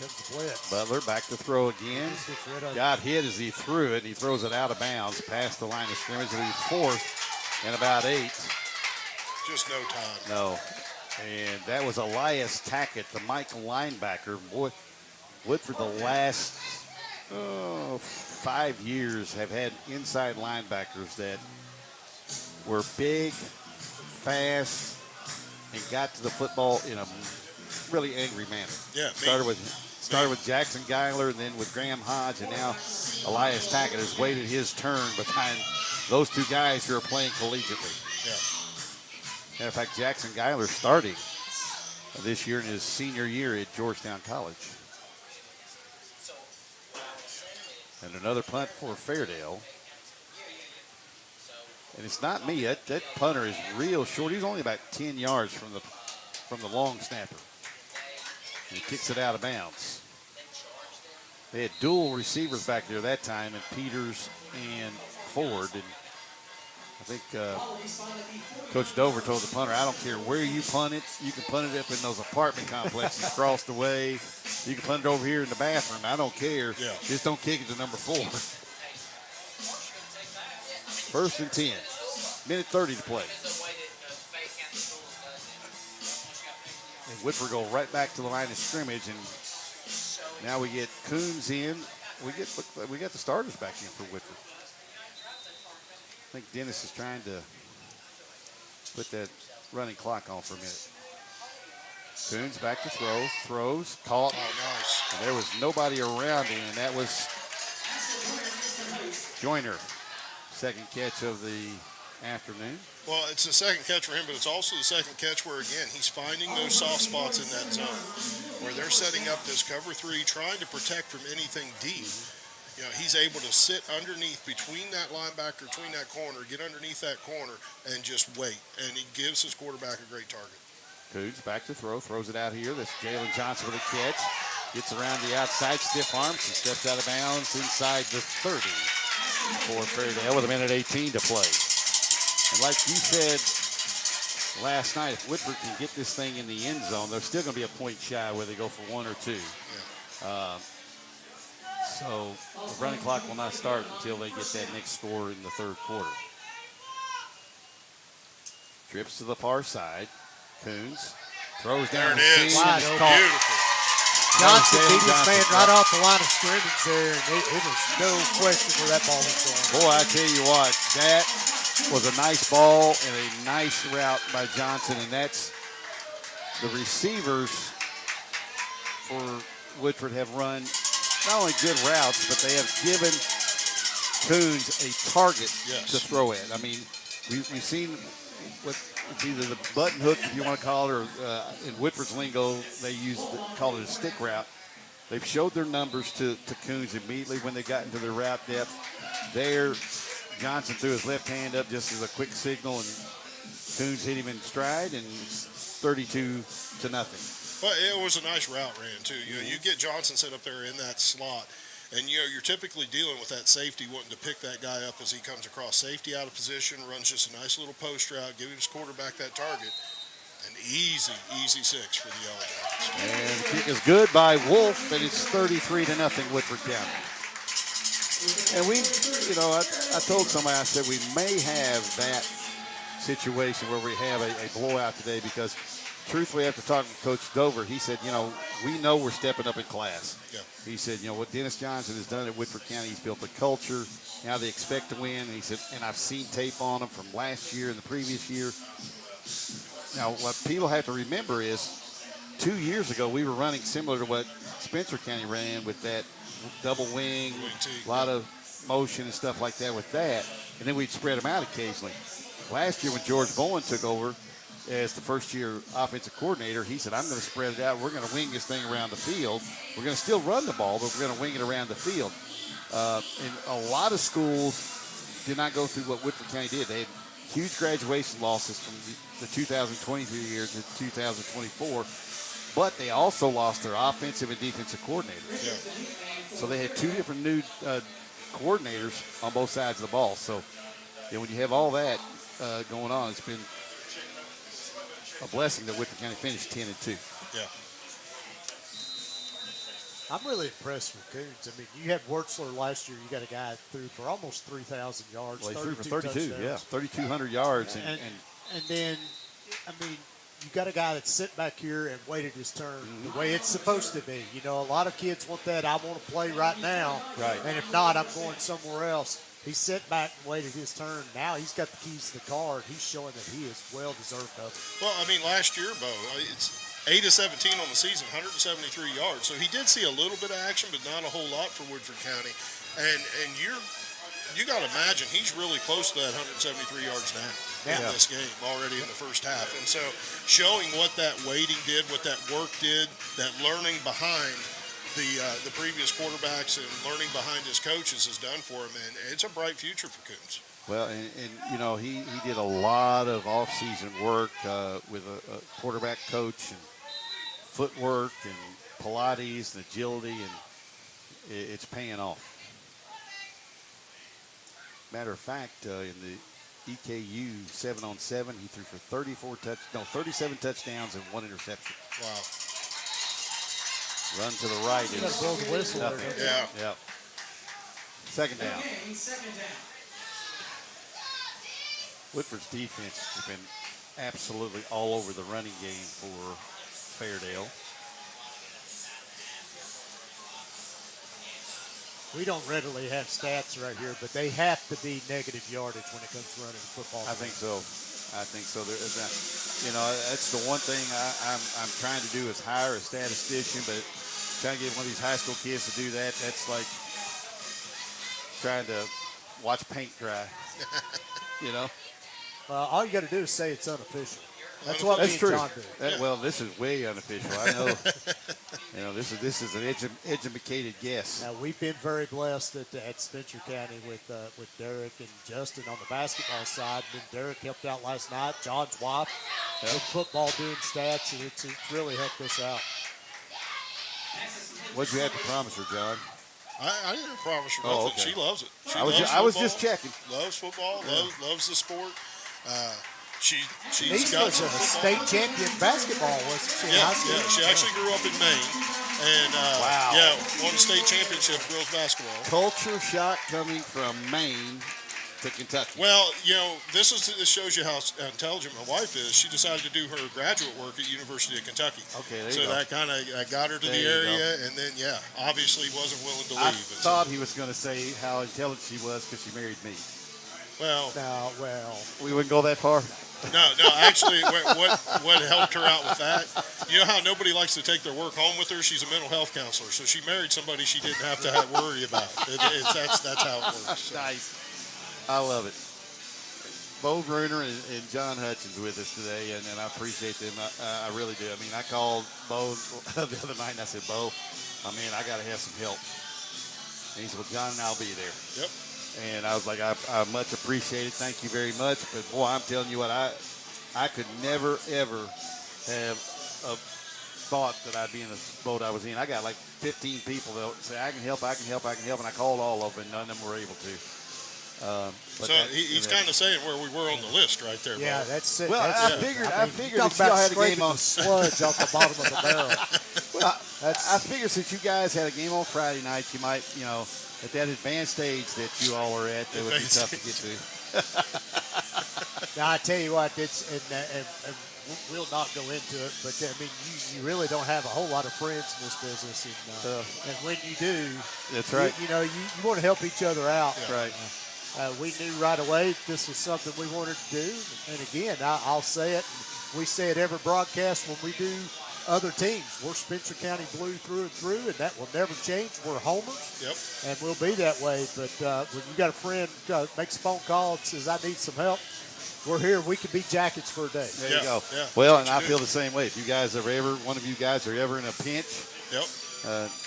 comes the blitz. Butler back to throw again. Got hit as he threw it, and he throws it out of bounds past the line of scrimmage. It'll be 4th and about 8. Just no time. No. And that was Elias Tackett, the Mike linebacker. Boy, Woodford the last 5 years have had inside linebackers that were big, fast, and got to the football in a really angry manner. Yeah. Started with Jackson Geiler, and then with Graham Hodge, and now Elias Tackett has waited his turn behind those two guys who are playing collegiately. Yeah. Matter of fact, Jackson Geiler starting this year in his senior year at Georgetown College. And another punt for Fairdale. And it's not me. That punter is real short. He's only about 10 yards from the long snapper. And he kicks it out of bounds. They had dual receivers back there that time, and Peters and Ford. And I think Coach Dover told the punter, I don't care where you punt it. You can punt it up in those apartment complexes across the way. You can punt it over here in the bathroom. I don't care. Yeah. Just don't kick it to number 4. 1st and 10. Minute 30 to play. And Woodford go right back to the line of scrimmage, and now we get Coons in. We got the starters back in for Woodford. I think Dennis is trying to put that running clock on for a minute. Coons back to throw, throws, caught. Oh, nice. And there was nobody around him, and that was Joyner. Second catch of the afternoon. Well, it's the second catch for him, but it's also the second catch where, again, he's finding those soft spots in that zone where they're setting up this cover 3, trying to protect from anything deep. You know, he's able to sit underneath between that linebacker, between that corner, get underneath that corner, and just wait. And he gives his quarterback a great target. Coons back to throw, throws it out here. That's Jalen Johnson with a catch. Gets around the outside, stiff arms, and steps out of bounds inside the 30 for Fairdale with a minute 18 to play. And like you said last night, if Woodford can get this thing in the end zone, they're still going to be a point shy whether they go for 1 or 2. Yeah. So the running clock will not start until they get that next score in the 3rd quarter. Trips to the far side. Coons throws down. There it is. Wide open. Beautiful. Johnson beat his man right off the line of scrimmage there, and it was no question where that ball was going. Boy, I tell you what, that was a nice ball and a nice route by Johnson, and that's the receivers for Woodford have run not only good routes, but they have given Coons a target to throw at. I mean, we've seen what it's either the button hook, if you want to call it, or in Woodford's lingo, they call it a stick route. They've showed their numbers to Coons immediately when they got into their route depth. There, Johnson threw his left hand up just as a quick signal, and Coons hit him in stride, and it's 32-0. But it was a nice route ran, too. You know, you get Johnson set up there in that slot, and, you know, you're typically dealing with that safety wanting to pick that guy up as he comes across safety out of position, runs just a nice little post route, give his quarterback that target. An easy 6 for the Yellow Jackets. And the kick is good by Wolf, and it's 33-0 Woodford County. And we, you know, I told somebody, I said we may have that situation where we have a blowout today because truthfully, after talking to Coach Dover, he said, you know, we know we're stepping up in class. Yeah. He said, you know, what Dennis Johnson has done at Woodford County, he's built a culture. Now they expect to win. And he said, and I've seen tape on them from last year and the previous year. Now, what people have to remember is 2 years ago, we were running similar to what Spencer County ran with that double wing, a lot of motion and stuff like that with that. And then we'd spread them out occasionally. Last year when George Bowen took over as the first-year offensive coordinator, he said, I'm going to spread it out. We're going to wing this thing around the field. We're going to still run the ball, but we're going to wing it around the field. And a lot of schools did not go through what Woodford County did. They had huge graduation losses from the 2023 year to 2024, but they also lost their offensive and defensive coordinators. Yeah. So they had 2 different new coordinators on both sides of the ball. So when you have all that going on, it's been a blessing that Woodford County finished 10-2. Yeah. I'm really impressed with Coons. I mean, you had Wurtzler last year. You got a guy that threw for almost 3,000 yards. Well, he threw for 32 32, yeah, touchdowns. 3,200 yards. And then, I mean, you got a guy that's sitting back here and waited his turn the way it's supposed to be. You know, a lot of kids want that. I want to play right now. Right. And if not, I'm going somewhere else. He sat back and waited his turn. Now he's got the keys to the car, and he's showing that he is well deserved of it. Well, I mean, last year, Bo, it's 8 of 17 on the season, 173 yards. So he did see a little bit of action, but not a whole lot for Woodford County. And you got to imagine he's really close to that 173 yards now in this game already in the first half. And so showing what that waiting did, what that work did, that learning behind the previous quarterbacks and learning behind his coaches has done for him, and it's a bright future for Coons. Well, and you know, he did a lot of off-season work with a quarterback coach and footwork and Pilates and agility, and it's paying off. Matter of fact, in the EKU 7-on-7, he threw for 37 touchdowns and 1 interception. Wow. Run to the right You got is to blow the whistle. nothing. Yeah. Yep. Second down. Woodford's defense has been absolutely all over the running game for Fairdale. We don't readily have stats right here, but they have to be negative yardage when it comes to running the football. I think so. You know, that's the one thing I'm trying to do is hire a statistician, but trying to get one of these high school kids to do that, that's like trying to watch paint dry. You know? All you got to do is say it's unofficial. That's what me and true. John do. Well, this is way unofficial. I know. You know, this is an educated guess. Now, we've been very blessed at Spencer County with Derek and Justin on the basketball side. And Derek helped out last night. John's wife with football doing stats, and it's really helped us out. What'd you have to promise her, John? I didn't promise her nothing. Okay. She loves it. She I loves was football, just checking. Loves football. Loves the sport. She's Denise got was a some state champion basketball, wasn't she? in Yeah, high school? yeah. She actually grew up in Maine, and Wow. won the state championship girls basketball. Culture shock coming from Maine to Kentucky. Well, you know, this shows you how intelligent my wife is. She decided to do her graduate work at University of Kentucky. Okay, there you so go. that kind of got her to There the you area, and then obviously wasn't willing to I leave. And thought he was going to say how intelligent she was because she married me. well, We wouldn't go that far. no. Actually, what helped her out with that? You know how nobody likes to take their work home with her? She's a mental health counselor, so she married somebody she didn't have to worry about. That's how it works. So. Nice. I love it. Bo Bruner and John Hutchins with us today, and I appreciate them. I really do. I mean, I called Bo the other night, and I said, Bo, I got to have some help. And he said, well, John and I'll be there. Yep. And I was like, I much appreciate it. Thank you very much. But, boy, I'm telling you what, I could never, ever have thought that I'd be in the boat I was in. I got like 15 people that say, I can help, and I called all of them, and none of them were able to. So he's kind of saying where we were on the list right there. Yeah, Bo. that's it. Well, that's I figured talk that y'all about had a game scraping on. the sludge off the bottom of the barrel. Well, I figured since you guys had a game on Friday night, you might, at that advanced stage that you all are at, it would be tough to get to. Now I tell you what, it's and we'll not go into it, but I mean, you really don't have a whole lot of friends in this business, and when you do, That's right. You want to help each other out. That's right. We knew right away this was something we wanted to do, and again, I'll say it. We say it every broadcast when we do other teams. We're Spencer County Blue through and through, and that will never change. We're homers, and we'll be that way. But when you got a friend makes a phone call and says, I need some help, we're here. We can be jackets for a day. There you go. Yeah, well, and I feel the same way. If you guys are one of you guys are ever in a pinch,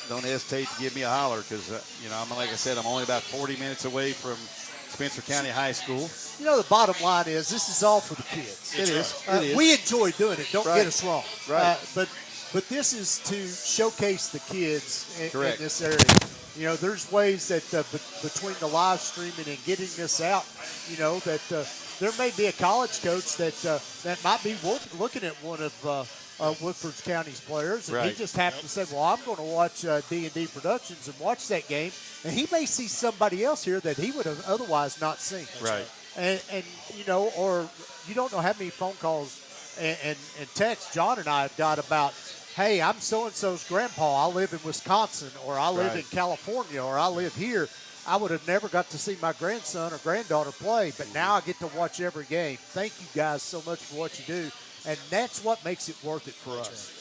don't hesitate to give me a holler because, like I said, I'm only about 40 minutes away from Spencer County High School. The bottom line is this is all for the kids. It is. We enjoy doing it. Don't get us wrong. Right. But this is to showcase the kids in this area. There's ways that between the live streaming and getting this out, that there may be a college coach that that might be looking at one of Woodford County's players, and he Right. just happened to say, "Well, I'm going to watch D&D Productions and watch that game," and he may see somebody else here that he would have otherwise not seen. Right. And you know, or you don't know how many phone calls and texts John and I have got about, hey, I'm so-and-so's grandpa. I live in Wisconsin, or I live Right. in California, or I live here. I would have never got to see my grandson or granddaughter play, but now I get to watch every game. Thank you guys so much for what you do. And that's what makes it worth it for us.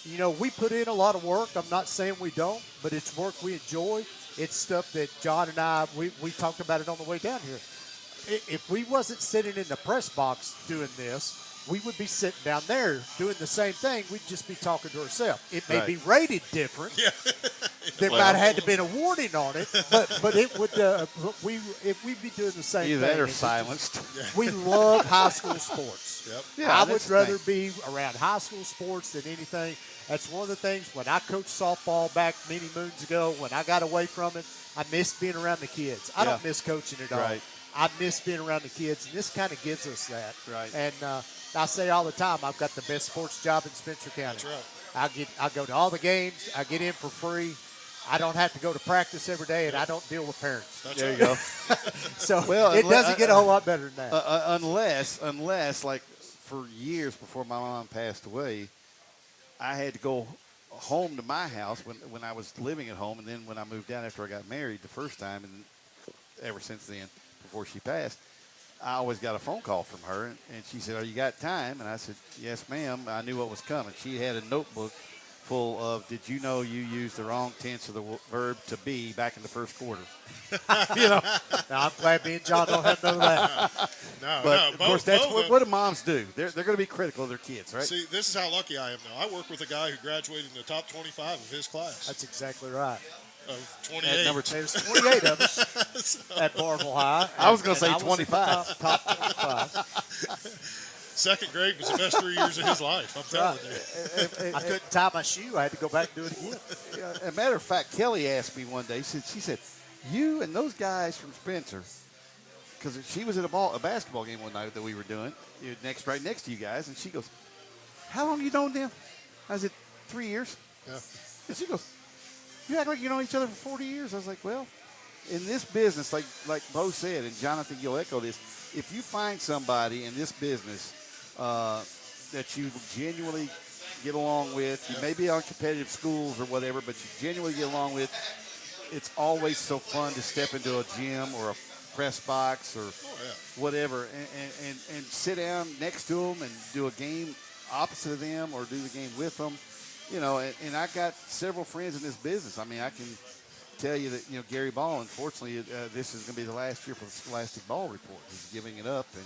You know, we put in a lot of work. I'm not saying we don't, but it's work we enjoy. It's stuff that John and I, we talked about it on the way down here. If we wasn't sitting in the press box doing this, we would be sitting down there doing the same thing. We'd just be talking to ourselves. It may Right. be rated different. Yeah. There might have had to been a warning on it, but it would. If we'd be doing the same Either thing. that or it would silenced. we love high school sports. Yep. Yeah, I would that's the rather thing. be around high school sports than anything. That's one of the things when I coached softball back many moons ago, when I got away from it, I missed being around the kids. I don't Yeah. miss coaching at all. Right. I miss being around the kids, and this kind of gives us that. Right. And I say all the time, I've got the best sports job in Spencer County. That's right. I go to all the games. I get in for free. I don't have to go to practice every day, and I don't deal with parents. That's There right. you go. So Well, it doesn't get a whole lot better than that. Unless, like, for years before my mom passed away, I had to go home to my house when I was living at home, and then when I moved down after I got married the first time, and ever since then, before she passed, I always got a phone call from her, and she said, "Oh, you got time?" And I said, "Yes, ma'am." I knew what was coming. She had a notebook full of, "Did you know you used the wrong tense of the verb to be back in the first quarter?" You know. Now, I'm glad me and John don't have none of that. No, But no. of course, that's what do moms do. They're going to be critical of their kids, right? See, this is how lucky I am now. I work with a guy who graduated in the top 25 of his class That's exactly right. of 28. At number 2. There's 28 of us at Barville High. I was gonna say and I was 25. in the top 25. Second grade was the best 3 years of his life. I'm telling you. I couldn't tie my shoe. I had to go back and do it again. As a matter of fact, Kelly asked me one day. She said, "You and those guys from Spencer," because she was at a basketball game one night that we were doing, right next to you guys, and she goes, "How long you known them?" I said, 3 years. Yeah. And she goes, "You act like you know each other for 40 years." I was like, "Well, in this business, like Bo said, and John, I think you'll echo this, if you find somebody in this business that you genuinely get along with, you may be on competitive schools or whatever, but you genuinely get along with, it's always so fun to step into a gym or a press box or whatever and sit down next to them and do a game opposite of them or do the game with them. You know, and I got several friends in this business. I mean, I can tell you that, Gary Ball, unfortunately, this is going to be the last year for the Scholastic Ball Report. He's giving it up, and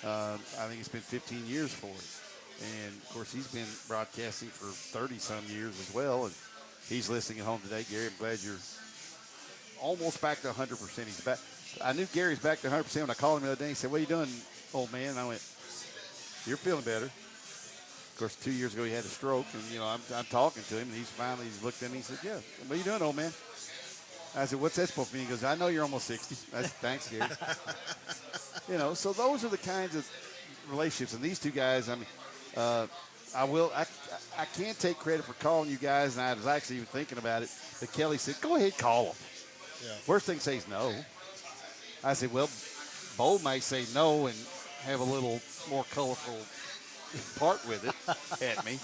I think it's been 15 years for it. And, of course, he's been broadcasting for 30-some years as well, and he's listening at home today. Gary, I'm glad you're almost back to 100%. He's back. I knew Gary's back to 100% when I called him the other day. He said, "What are you doing, old man?" And I went, "You're feeling better." Of course, 2 years ago he had a stroke, and I'm talking to him, and he's looked at me and he said, "Yeah, what are you doing, old man?" I said, "What's that supposed to mean?" He goes, "I know you're almost 60." I said, "Thanks, Gary." So those are the kinds of relationships, and these two guys. I mean, I can't take credit for calling you guys, and I was actually even thinking about it. But Kelly said, "Go ahead, call them." Yeah. Worst thing to say is no. I said, "Well, Bo might say no and have a little more colorful part with it at me."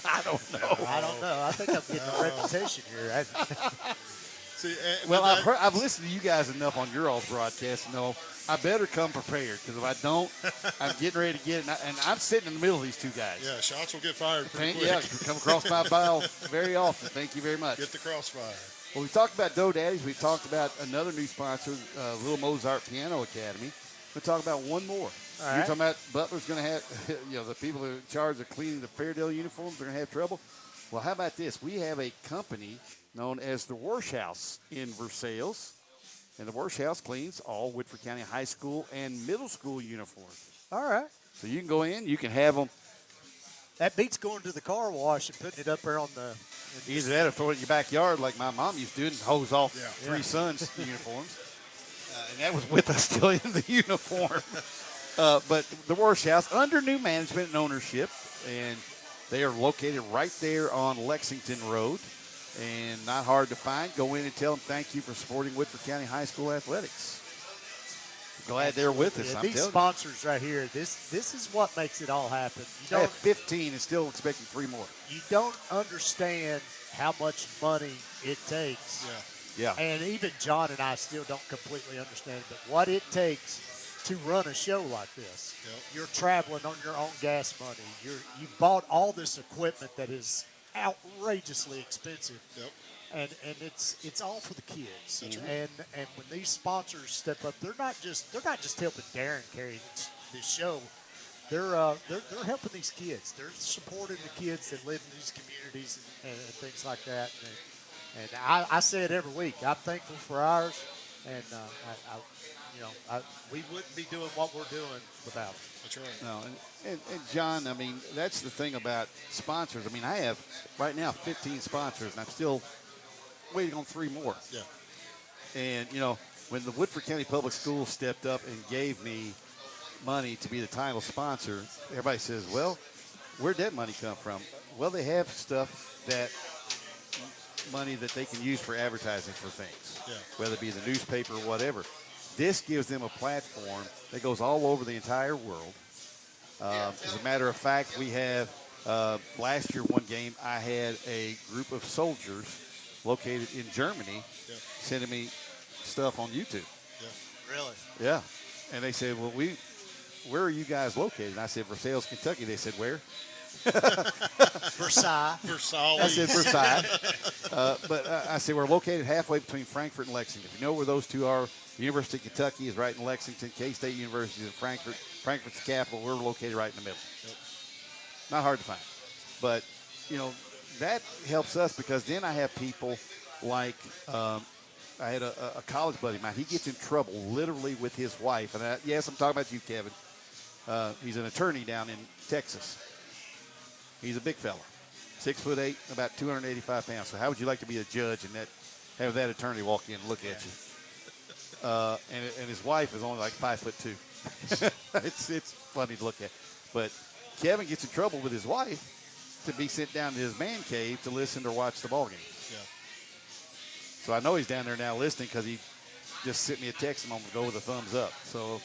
I don't know. I don't know. I think I'm getting a reputation here. See, Well, I've listened to you guys enough on your all's broadcast to know I better come prepared, because if I don't, I'm getting ready to get it. And I'm sitting in the middle of these two guys. yeah, shots will get fired pretty quick. Yeah, come across my bow very often. Thank you very much. Get the crossfire. Well, we talked about Doe Daddies. We talked about another new sponsor, Little Mozart Piano Academy. We'll talk about one more. All You're right. talking about Butler's going to have, the people who are in charge of cleaning the Fairdale uniforms are going to have trouble. Well, how about this? We have a company known as the Wash House in Versailles. And the Wash House cleans all Woodford County high school and middle school uniforms. All right. So you can go in, you can have them. That beats going to the car wash and putting it up there on the. Either that or throw it in your backyard like my mom used to do and hose off Yeah. three sons' uniforms. and that was with us still in the uniform. But the Wash House under new management and ownership, and they are located right there on Lexington Road, and not hard to find. Go in and tell them thank you for supporting Woodford County High School athletics. Glad they're with us. Yeah, I'm these telling sponsors right here, this is what makes it all happen. you. I have 15 and still expecting 3 more. You don't understand how much money it takes. Yeah. Yeah. And even John and I still don't completely understand it, but what it takes to run a show like this. Yep. You're traveling on your own gas money. You bought all this equipment that is outrageously expensive. Yep. And it's all for the kids. That's right. And when these sponsors step up, they're not just helping Darren carry this show. They're helping these kids. They're supporting the kids that live in these communities and things like that. And I say it every week. I'm thankful for ours, and we wouldn't be doing what we're doing without them. That's right. No, and John, I mean, that's the thing about sponsors. I mean, I have right now 15 sponsors, and I'm still waiting on 3 more. Yeah. And, when the Woodford County Public Schools stepped up and gave me money to be the title sponsor, everybody says, well, where'd that money come from? Well, they have money that they can use for advertising for things, Yeah. whether it be the newspaper or whatever. This gives them a platform that goes all over the entire world. As a matter of fact, we have last year one game, I had a group of soldiers located in Germany sending me stuff on YouTube. Yeah. Really? Yeah. And they said, well, where are you guys located? And I said, Versailles, Kentucky. They said, where? Versailles. Versailles. I said, Versailles. But I said, we're located halfway between Frankfurt and Lexington. If you know where those two are, the University of Kentucky is right in Lexington. K-State University is in Frankfurt. Frankfurt's the capital. We're located right in the middle. Yep. Not hard to find. But, that helps us because then I have people like I had a college buddy of mine. He gets in trouble literally with his wife. And yes, I'm talking about you, Kevin. He's an attorney down in Texas. He's a big fella, 6'8", about 285 pounds. So how would you like to be a judge and have that attorney walk in and look at you? And his wife is only like 5'2". It's funny to look at. But Kevin gets in trouble with his wife to be sent down to his man cave to listen or watch the ball games. Yeah. So I know he's down there now listening because he just sent me a text a moment ago with a thumbs up. So,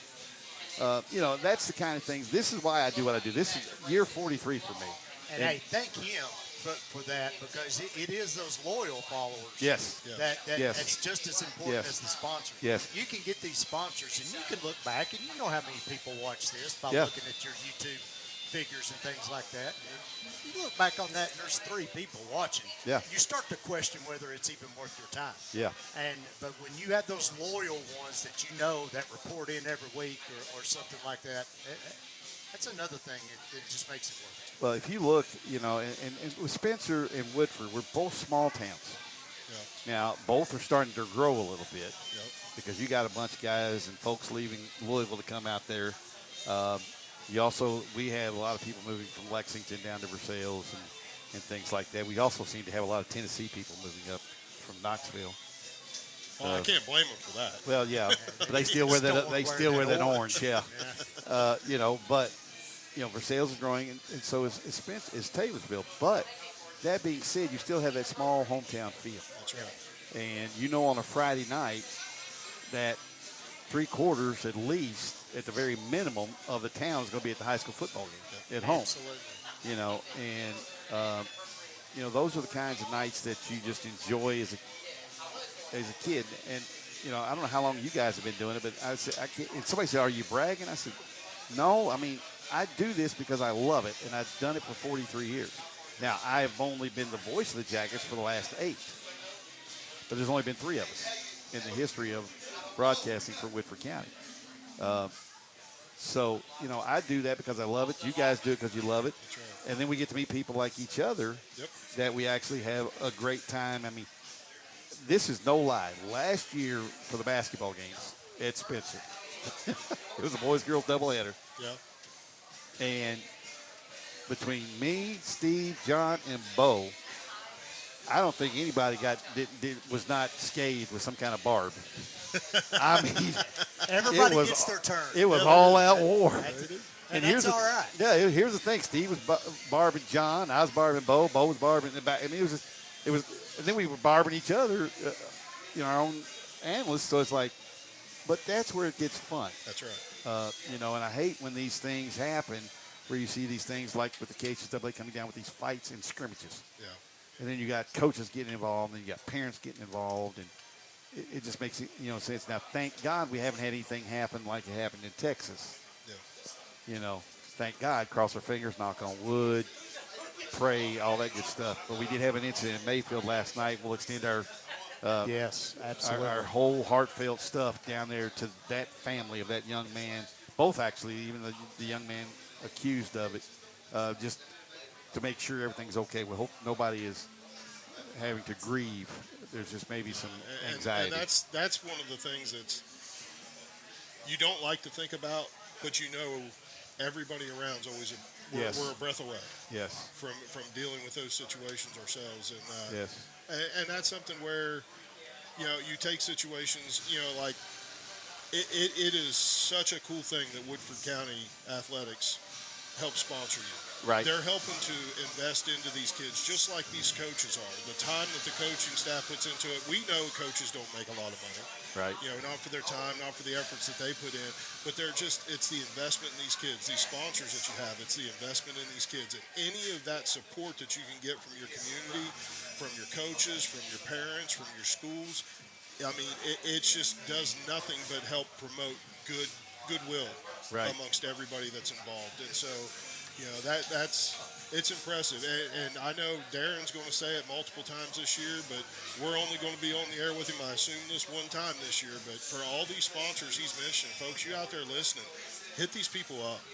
that's the kind of things. This is why I do what I do. This is year 43 for me. And hey, thank him for that because it is those loyal followers. Yes. That Yes. That's just as important Yes. as the sponsor. Yes. You can get these sponsors and you can look back and you know how many people watch this by Yeah. looking at your YouTube figures and things like that. And if you look back on that and there's 3 people watching, Yeah. you start to question whether it's even worth your time. Yeah. But when you have those loyal ones that that report in every week or something like that, that's another thing. It just makes it worth it. Well, if you look, and with Spencer and Woodford, we're both small towns. Yeah. Now, both are starting to grow a little bit Yep. because you got a bunch of guys and folks leaving Louisville to come out there. We have a lot of people moving from Lexington down to Versailles and things like that. We also seem to have a lot of Tennessee people moving up from Knoxville. Well, I can't blame them for that. Well, yeah, but they still wear that. They still wear that orange. Yeah. But Versailles is growing, and so is Taylorsville. But that being said, you still have that small hometown feel. That's right. And on a Friday night, that 3/4 at least, at the very minimum, of the town is going to be at the high school football game at home. Absolutely. Those are the kinds of nights that you just enjoy as a kid. And I don't know how long you guys have been doing it, but I said, and somebody said, "Are you bragging?" I said, "No. I mean, I do this because I love it, and I've done it for 43 years. Now, I have only been the voice of the Jackets for the last 8, but there's only been 3 of us in the history of broadcasting for Woodford County. So, I do that because I love it. You guys do it because you love it. That's right. And then we get to meet people like each other Yep. that we actually have a great time. I mean, this is no lie. Last year for the basketball games at Spencer, it was a boys-girls doubleheader. Yeah. And between me, Steve, John, and Bo, I don't think anybody was not scathed with some kind of barb. I mean, Everybody was- gets their turn. it was all out war. And here's that's all right. Yeah, here's the thing. Steve was barbing John. I was barbing Bo. Bo was barbing in the back. I mean, it was, and then we were barbing each other, our own analysts. So it's like, but that's where it gets fun. That's right. And I hate when these things happen where you see these things like with the KHSAA coming down with these fights and scrimmages. Yeah. And then you got coaches getting involved, and you got parents getting involved, and it just makes it, sense. Now, thank God we haven't had anything happen like it happened in Texas. Yeah. Thank God, cross our fingers, knock on wood, pray, all that good stuff. But we did have an incident in Mayfield last night. We'll extend our yes, absolutely. our whole heartfelt stuff down there to that family of that young man, both actually, even the young man accused of it, just to make sure everything's okay. We hope nobody is having to grieve. There's just maybe some anxiety. And that's one of the things that's you don't like to think about, but everybody around's always we're a breath away. Yes. From dealing with those situations ourselves, and yes. And that's something where you take situations like it is such a cool thing that Woodford County Athletics helps sponsor you. Right. They're helping to invest into these kids just like these coaches are. The time that the coaching staff puts into it, we know coaches don't make a lot of money. Right. Not for their time, not for the efforts that they put in, but it's the investment in these kids, these sponsors that you have, it's the investment in these kids. And any of that support that you can get from your community, from your coaches, from your parents, from your schools, I mean, it just does nothing but help promote goodwill amongst everybody that's involved. And so, it's impressive. And I know Darren's going to say it multiple times this year, but we're only going to be on the air with him, I assume, this one time this year. But for all these sponsors he's mentioned, folks, you out there listening, hit these people up.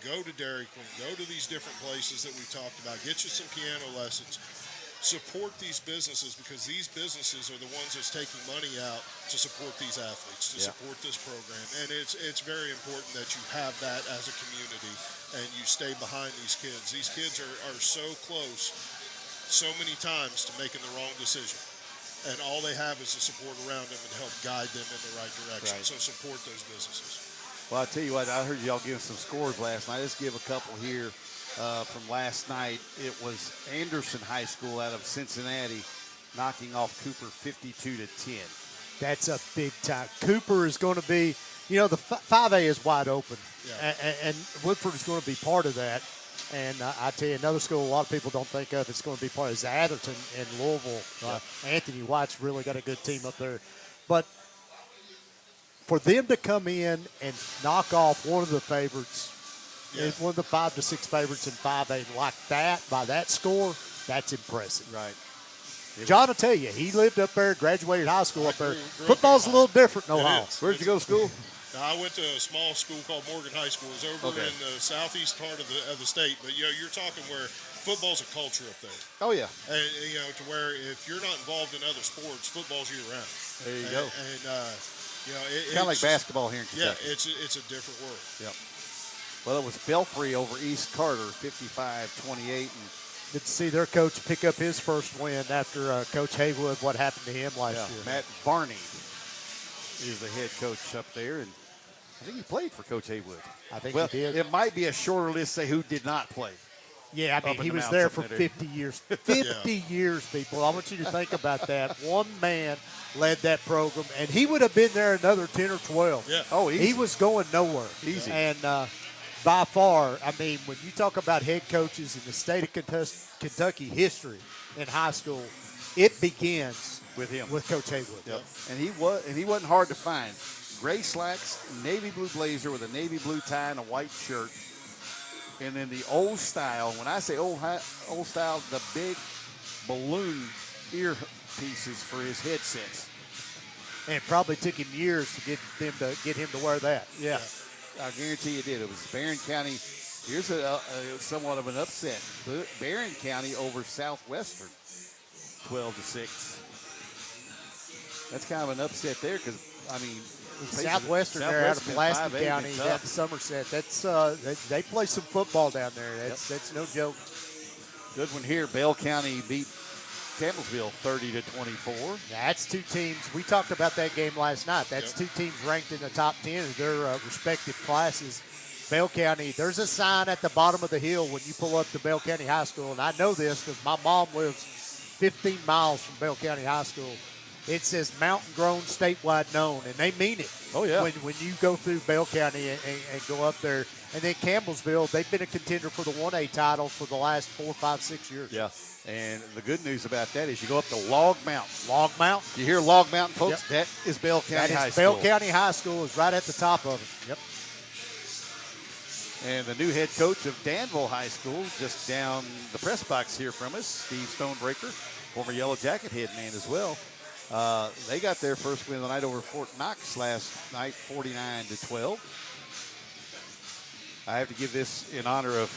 Go to Dairy Queen, go to these different places that we talked about, get you some piano lessons. Support these businesses, because these businesses are the ones that's taking money out to support these athletes, to support this program. And it's very important that you have that as a community and you stay behind these kids. These kids are so close so many times to making the wrong decision. And all they have is the support around them and help guide them in the right direction. Right. So support those businesses. Well, I'll tell you what, I heard y'all give some scores last night. Let's give a couple here. From last night, it was Anderson High School out of Cincinnati knocking off Cooper 52-10. That's a big time. Cooper is going to be, the 5A is wide open, and Woodford is going to be part of that. And I tell you, another school a lot of people don't think of, it's going to be part of, is Atherton in Louisville. Anthony White's really got a good team up there. But for them to come in and knock off one of the favorites, one of the 5 to 6 favorites in 5A like that, by that score, that's impressive. Right. John will tell you, he lived up there, graduated high school up there. Football's a little different in Ohio. Where'd you go to school? I went to a small school called Morgan High School. It was over in the southeast part of the state. But, you're talking where football's a culture up there. Oh, yeah. And, to where if you're not involved in other sports, football's year-round. There you go. And it's kind of like basketball here in Kentucky. Yeah, it's a different world. Yep. Well, it was Belfry over East Carter, 55-28. And good to see their coach pick up his first win after Coach Haywood, what happened to him last year. Matt Varney is the head coach up there, and I think he played for Coach Haywood. I think he did. It might be a shorter list to say who did not play. Yeah, I mean, he was there for 50 years. 50 years, people. I want you to think about that. One man led that program, and he would have been there another 10 or 12. Yeah. Oh, easy. He was going nowhere. Easy. And by far, I mean, when you talk about head coaches in the state of Kentucky history in high school, it begins with him, with Coach Haywood. Yep. And he wasn't hard to find. Gray slacks, navy blue blazer with a navy blue tie and a white shirt. And then the old style, when I say old style, the big balloon earpieces for his headsets. And it probably took him years to get him to wear that. Yeah. I guarantee you did. It was Barron County. Here's a somewhat of an upset. Barron County over Southwestern, 12-6. That's kind of an upset there because, I mean, Southwestern there out of Pulaski County, that Somerset. That's they play some football down there. That's no joke. Good one here. Bell County beat Campbellsville 30-24. That's two teams. We talked about that game last night. That's two teams ranked in the top 10 of their respective classes. Bell County, there's a sign at the bottom of the hill when you pull up to Bell County High School, and I know this because my mom lives 15 miles from Bell County High School. It says mountain grown, statewide known, and they mean it. Oh, yeah. When you go through Bell County and go up there. And then Campbellsville, they've been a contender for the 1A title for the last 4, 5, 6 years. Yeah, and the good news about that is you go up to Log Mountain. Log Mountain. You hear Log Mountain, folks? Yep. That is Bell County High School. Bell County High School is right at the top of it. Yep. And the new head coach of Danville High School, just down the press box here from us, Steve Stonebreaker, former Yellow Jacket head man as well. They got their first win of the night over Fort Knox last night, 49-12. I have to give this in honor of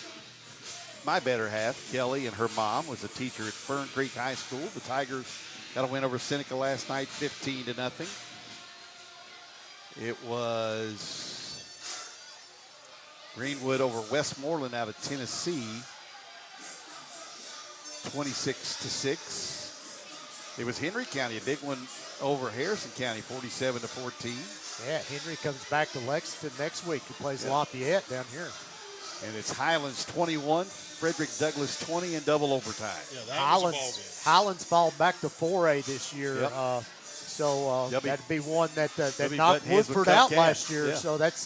my better half, Kelly, and her mom was a teacher at Fern Creek High School. The Tigers got a win over Seneca last night, 15-0. It was Greenwood over Westmoreland out of Tennessee, 26-6. It was Henry County, a big one over Harrison County, 47-14. Yeah, Henry comes back to Lexington next week. He plays Lafayette down here. And it's Highlands 21, Frederick Douglass 20 in double overtime. Yeah, that was a ball game. Highlands fall back to 4A this year. Yep. That'd be one that be knocked button heads with Woodford Cup out Cat. last year. Yeah. So that's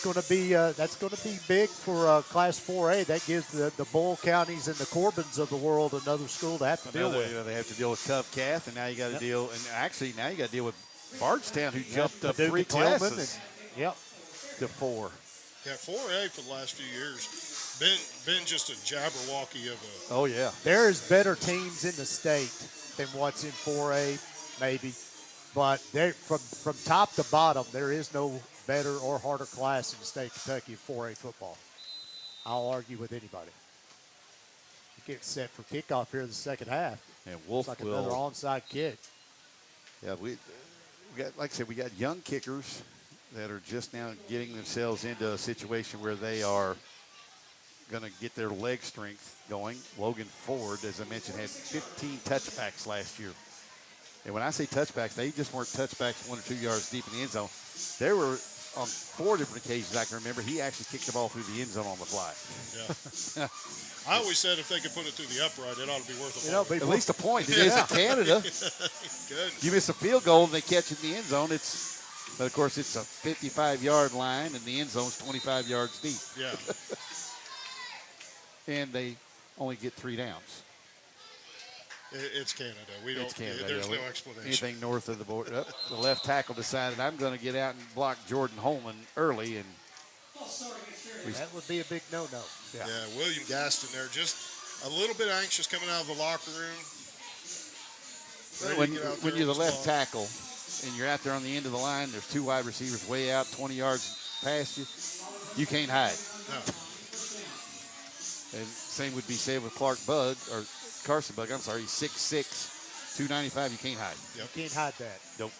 going to be big for Class 4A. That gives the Bull counties and the Corbins of the world another school to have to deal with. They have to deal with Tough Calf, and now you got to deal. And actually, now you got to deal with Bardstown, who jumped up 3 classes to 4. Yeah, 4A for the last few years been just a jabberwocky of a. Oh yeah, There's better teams in the state than what's in 4A, maybe, but from top to bottom, there is no better or harder class in the state of Kentucky in 4A football. I'll argue with anybody. You get set for kickoff here in the second half. and Wolf It's like will. another onside kick. Yeah, we got, like I said, we got young kickers that are just now getting themselves into a situation where they are going to get their leg strength going. Logan Ford, as I mentioned, had 15 touchbacks last year. And when I say touchbacks, they just weren't touchbacks 1 or 2 yards deep in the end zone. There were, on 4 different occasions I can remember, he actually kicked the ball through the end zone on the fly. Yeah. I always said if they could put it through the upright, it ought to be worth a ball. At least a point. It is in Canada. Good. You miss a field goal and they catch it in the end zone, but of course it's a 55-yard line and the end zone's 25 yards deep. Yeah. And they only get 3 downs. It's Canada. We don't. It's Canada. There's yeah. no explanation. Anything north of the border. The left tackle decided I'm going to get out and block Jordan Holman early, and That would be a big no-no. Yeah, William Gaston there, just a little bit anxious coming out of the locker room. Ready to get out when there you're the and left block. tackle and you're out there on the end of the line, there's 2 wide receivers way out 20 yards past you, you can't hide. No. And same would be said with Carson Bug. I'm sorry, he's 6'6", 295. You can't hide. You can't hide that. Nope.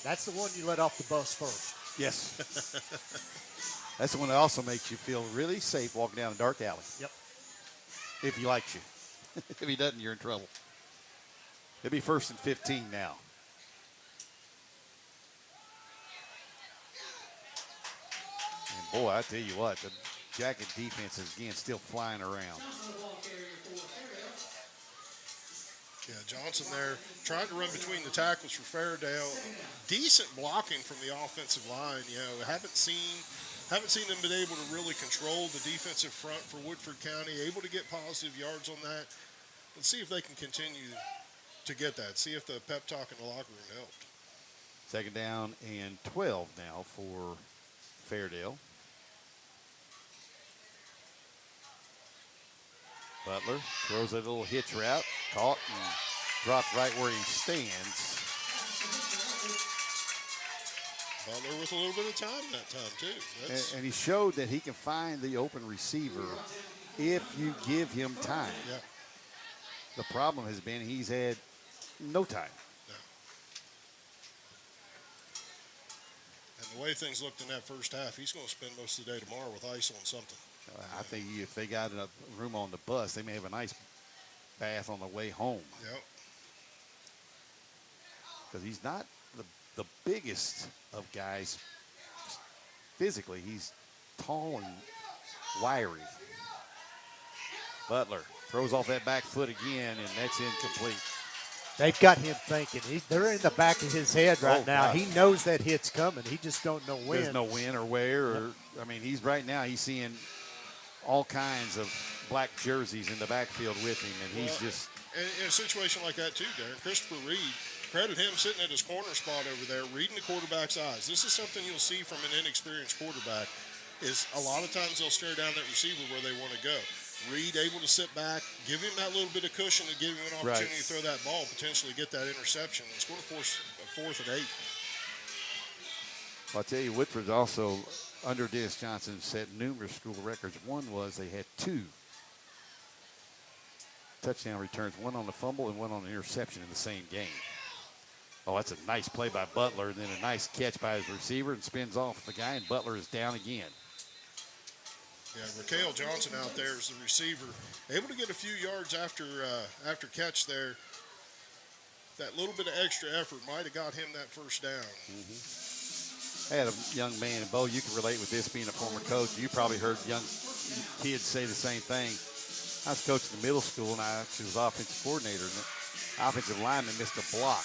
That's the one you let off the bus first. Yes. That's the one that also makes you feel really safe walking down a dark alley. Yep. If he likes you. If he doesn't, you're in trouble. It'll be 1st and 15 now. And boy, I tell you what, the Jacket defense is again still flying around. Yeah, Johnson there trying to run between the tackles for Fairdale. Decent blocking from the offensive line. You know, haven't seen them been able to really control the defensive front for Woodford County. Able to get positive yards on that. Let's see if they can continue to get that. See if the pep talk in the locker room helped. 2nd down and 12 now for Fairdale. Butler throws a little hitch route, caught and dropped right where he stands. Butler with a little bit of time that time, too. And he showed that he can find the open receiver if you give him time. Yeah. The problem has been he's had no time. No. And the way things looked in that first half, he's going to spend most of the day tomorrow with ice on something. I think if they got enough room on the bus, they may have a nice bath on the way home. Yep. Because he's not the biggest of guys physically. He's tall and wiry. Butler throws off that back foot again, and that's incomplete. They've got him thinking. They're in the back of his head right now. God. He knows that hit's coming. He just don't know when. There's no when or where. Or I mean, he's right now. He's seeing all kinds of black jerseys in the backfield with him, and he's just. In a situation like that too, Darren, Christopher Reed, credit him sitting at his corner spot over there, reading the quarterback's eyes. This is something you'll see from an inexperienced quarterback. Is a lot of times they'll stare down that receiver where they want to go. Reed able to sit back, give him that little bit of cushion to give him an opportunity to throw that ball, potentially get that interception. It's going to force a 4th and 8. Well, I'll tell you, Woodford also, under Dennis Johnson, set numerous school records. One was they had 2 touchdown returns, one on the fumble and one on the interception in the same game. Oh, that's a nice play by Butler, and then a nice catch by his receiver, and spins off the guy, and Butler is down again. Yeah, Raquel Johnson out there is the receiver, able to get a few yards after catch there. That little bit of extra effort might have got him that first down. I had a young man, and Bo, you can relate with this being a former coach. You probably heard young kids say the same thing. I was coaching the middle school, and I actually was offensive coordinator, and the offensive lineman missed a block.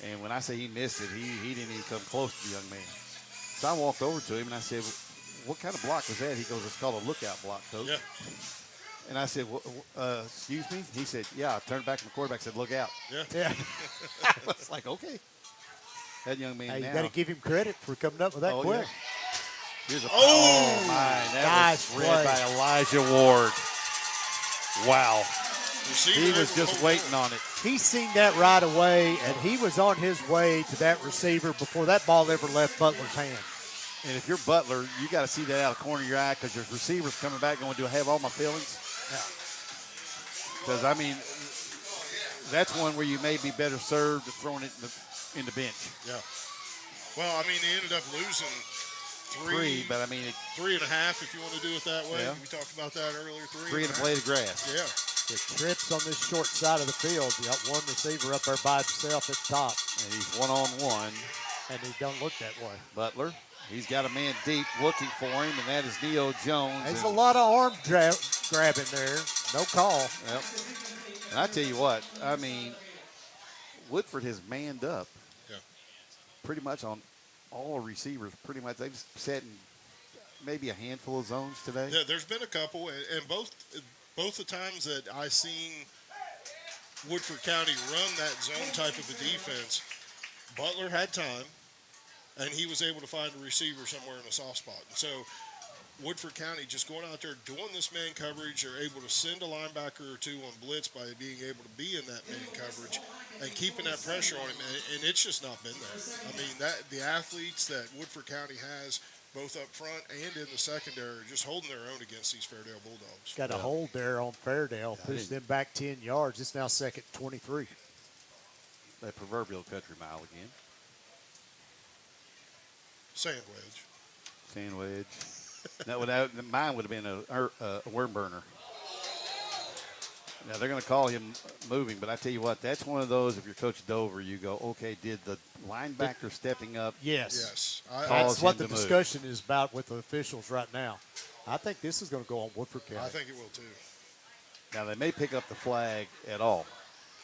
And when I say he missed it, he didn't even come close to the young man. So I walked over to him, and I said, what kind of block was that? He goes, it's called a lookout block, Coach. Yeah. And I said, excuse me? He said, yeah. I turned back to my quarterback and said, look out. Yeah. I was like, okay. That young man Hey, now. you got to give him credit for coming up with that quick. Yeah. Here's a Oh, my. That nice was read play. by Elijah Ward. Wow. Receiver He was able to just hold waiting on. on it. He seen that right away, and he was on his way to that receiver before that ball ever left Butler's hand. And if you're Butler, you got to see that out of the corner of your eye because your receiver's coming back going, do I have all my feelings? Because, I mean, that's one where you may be better served throwing it in the bench. Yeah. Well, I mean, they ended up losing Three, but I mean, 3.5 if you want to do it that way. Yeah. We talked about that earlier. 3 and a blade of grass. Yeah. The trips on this short side of the field. You got one receiver up there by himself at the top, And he's one-on-one. and he don't look that way. Butler, he's got a man deep looking for him, and that is Neo Jones. There's And- a lot of arm grabbing there. No call. Yep. And I tell you what, I mean, Woodford has manned up pretty much on all receivers. Pretty much they've set in maybe a handful of zones today. Yeah, there's been a couple, and both the times that I seen Woodford County run that zone type of a defense, Butler had time, and he was able to find a receiver somewhere in a soft spot. And so Woodford County just going out there doing this man coverage, are able to send a linebacker or two on blitz by being able to be in that man coverage and keeping that pressure on him, and it's just not been there. I mean, that the athletes that Woodford County has, both up front and in the secondary, are just holding their own against these Fairdale Bulldogs. Got a hold there on Fairdale. Pushed them back 10 yards. It's now second 23. That proverbial country mile again. Sandwich. Sandwich. Mine would have been a worm burner. Now, they're going to call him moving, but I tell you what, that's one of those, if you're Coach Dover, you go, okay, did the linebacker stepping up? Yes. That's what him the to move. discussion is about with the officials right now. I think this is going to go on Woodford County. I think it will too. Now, they may pick up the flag at all.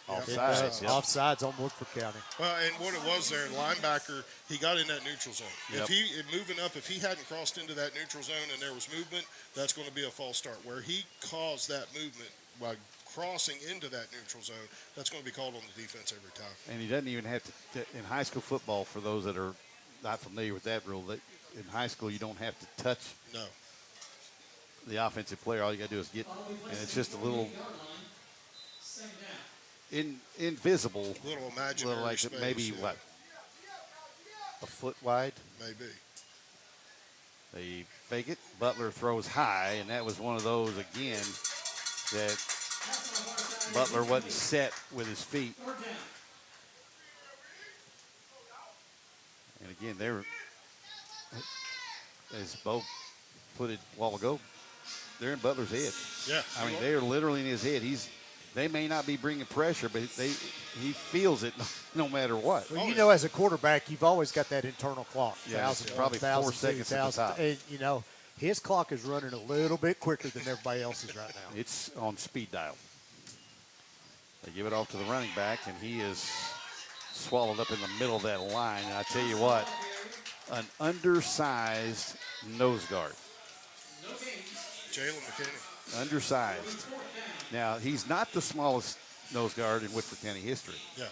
Offsides. Yep. Offsides on Woodford County. Well, and what it was there, linebacker, he got in that neutral zone. Yep. If he hadn't crossed into that neutral zone and there was movement, that's going to be a false start. Where he caused that movement by crossing into that neutral zone, that's going to be called on the defense every time. And he doesn't even have to, in high school football, for those that are not familiar with that rule, that in high school you don't have to touch No. the offensive player. All you got to do is get, and it's just a little invisible, Little imaginary little like space, maybe yeah. what, a foot wide. Maybe. They fake it. Butler throws high, and that was one of those again that Butler wasn't set with his feet. And again, they were, as Bo put it a while ago, they're in Butler's head. Yeah. I mean, they are literally in his head. He's They may not be bringing pressure, but he feels it no matter what. Well, you know, as a quarterback, you've always got that internal clock. Yeah, it's probably 4 seconds at the top. And, you know, his clock is running a little bit quicker than everybody else's right now. It's on speed dial. They give it off to the running back, and he is swallowed up in the middle of that line. And I tell you what, an undersized nose guard. Jalen McKinney. Undersized. Now, he's not the smallest nose guard in Woodford County history. Yeah.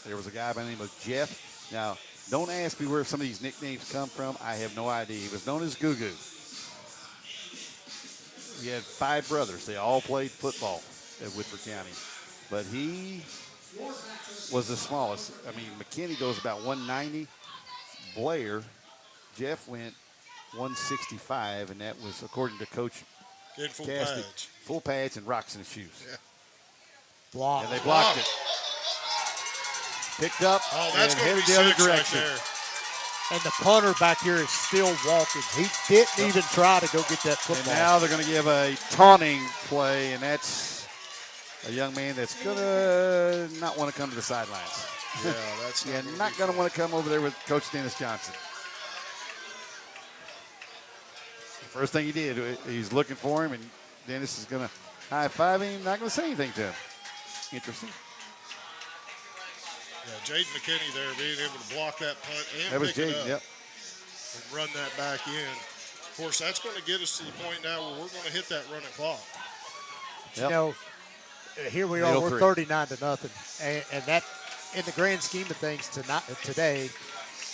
There was a guy by the name of Jeff. Now, don't ask me where some of these nicknames come from. I have no idea. He was known as Goo Goo. He had 5 brothers. They all played football at Woodford County. But he was the smallest. I mean, McKinney goes about 190. Blair, Jeff went 165, and that was according to Coach in full Cassidy. pads. Full pads and rocks in his shoes. Yeah. Block. And they blocked it. Picked up Oh, that's and going to headed be the other 6 direction. right there. And the punter back here is still walking. He didn't even try to go get that And football. now they're going to give a taunting play, and that's a young man that's going to not want to come to the sidelines. Yeah, that's Yeah, not not going to want to come over there with Coach Dennis Johnson. The first thing he did, he's looking for him, and Dennis is going to high-five him, not going to say anything to him. Interesting. Yeah, Jaden McKinney there being able to block that punt and That was pick it Jaden, up yep. and run that back in. Of course, that's going to get us to the point now where we're going to hit that running clock. You Yep. know, here we are, we're 803. 39-0. And that, in the grand scheme of things today,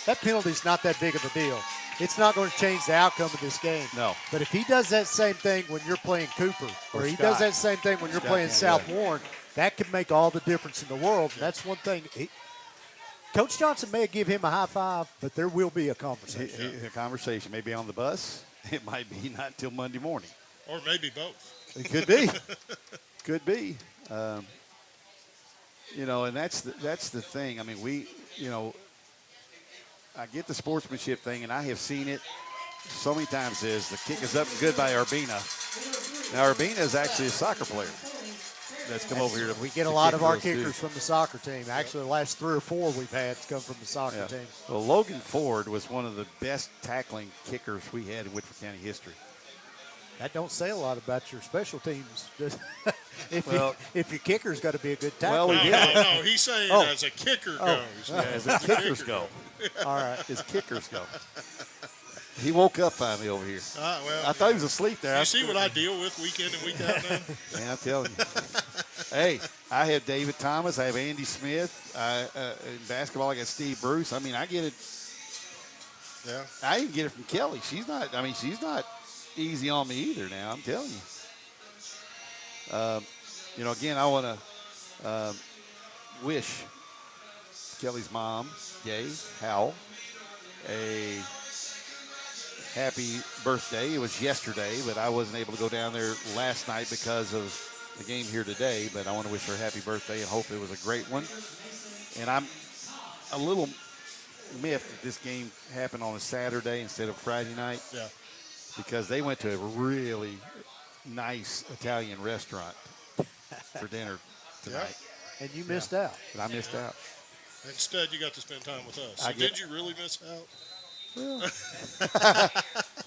that penalty's not that big of a deal. It's not going to change the outcome of this game. No. But if he does that same thing when you're playing Cooper, or he does Scott. that same thing when you're Scott playing can, South yeah. Warren, that could make all the difference in the world. And that's one thing. Coach Johnson may give him a high five, but there will be a conversation. A conversation, maybe on the bus. It might be not until Monday morning. Or maybe both. It could be. Could be. You know, and that's the thing. I mean, I get the sportsmanship thing, and I have seen it so many times. Is the kick is up and good by Urbina. Now, Urbina is actually a soccer player that's come over here to We get a to lot kick of our those too. kickers from the soccer team. Actually, the last 3 or 4 we've had come from the soccer Yeah. team. Well, Logan Ford was one of the best tackling kickers we had in Woodford County history. That don't say a lot about your special teams. if Well- your kicker's got to be a good Well, tackler. we No, he's saying Oh. as a kicker goes. Yeah, as the kickers go. All right. As kickers go. He woke up finally over here. Well, I thought he was asleep there. you see what I deal with week in and week out now? Man, I'm telling you. Hey, I have David Thomas. I have Andy Smith. In basketball, I got Steve Bruce. I mean, I get it. Yeah. I even get it from Kelly. She's not easy on me either now, I'm telling you. You know, again, I want to wish Kelly's mom, Gay Howell, a happy birthday. It was yesterday, but I wasn't able to go down there last night because of the game here today. But I want to wish her a happy birthday and hope it was a great one. And I'm a little miffed that this game happened on a Saturday instead of Friday night Yeah. because they went to a really nice Italian restaurant for dinner tonight. And you missed out. But I missed out. Instead, you got to spend time with us. I So get- did you really miss out?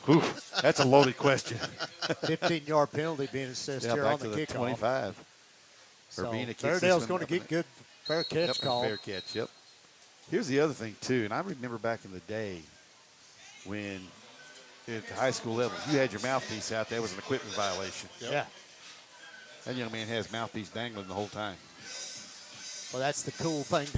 Whew, that's a loaded question. 15-yard penalty being assessed Yeah, here back on to the the kickoff. 25. So Urbina kicks Fairdale's this going one to get good fair catch Yep, call. fair catch, yep. Here's the other thing, too, and I remember back in the day when at the high school level, if you had your mouthpiece out, that was an equipment violation. Yep. Yeah. That young man has mouthpiece dangling the whole time. Well, that's the cool thing.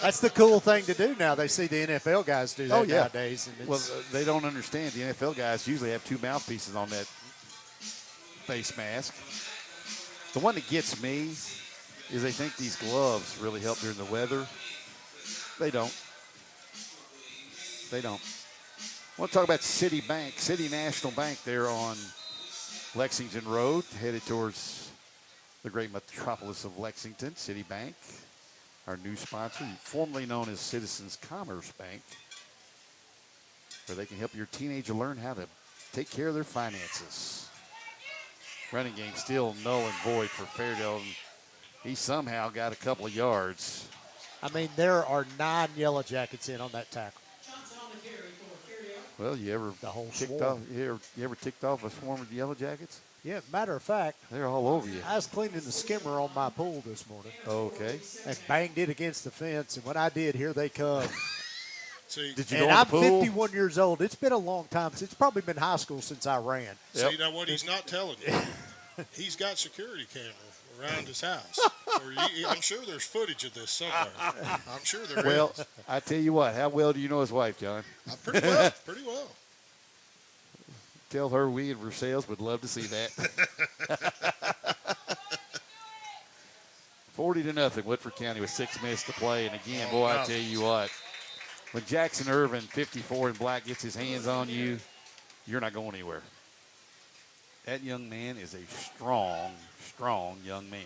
That's the cool thing to do now. They see the NFL guys do that nowadays. And Well, it's, they don't understand. The NFL guys usually have 2 mouthpieces on that face mask. The one that gets me is they think these gloves really help during the weather. They don't. They don't. I want to talk about City Bank, City National Bank there on Lexington Road, headed towards the great metropolis of Lexington. City Bank, our new sponsor, formerly known as Citizens Commerce Bank. where they can help your teenager learn how to take care of their finances. Running game still null and void for Fairdale. He somehow got a couple of yards. I mean, there are 9 Yellow Jackets in on that tackle. Well, you ever The whole ticked swarm. off? You ever ticked off a swarm of Yellow Jackets? Yeah, matter of fact, They're all over you. I was cleaning the skimmer on my pool this morning Okay. and banged it against the fence. And when I did, here they come. See, Did you And go in I'm the pool? 51 years old. It's been a long time. It's probably been high school since I ran. see now what he's not telling you, he's got security camera around his house. I'm sure there's footage of this somewhere. I'm sure there is. Well, I tell you what. How well do you know his wife, John? Pretty well. Pretty well. Tell her we and Versailles would love to see that. 40-0, Woodford County with 6 minutes to play. And again, boy, I tell you what, when Jackson Irvin, 54 in black, gets his hands on you, you're not going anywhere. That young man is a strong, strong young man.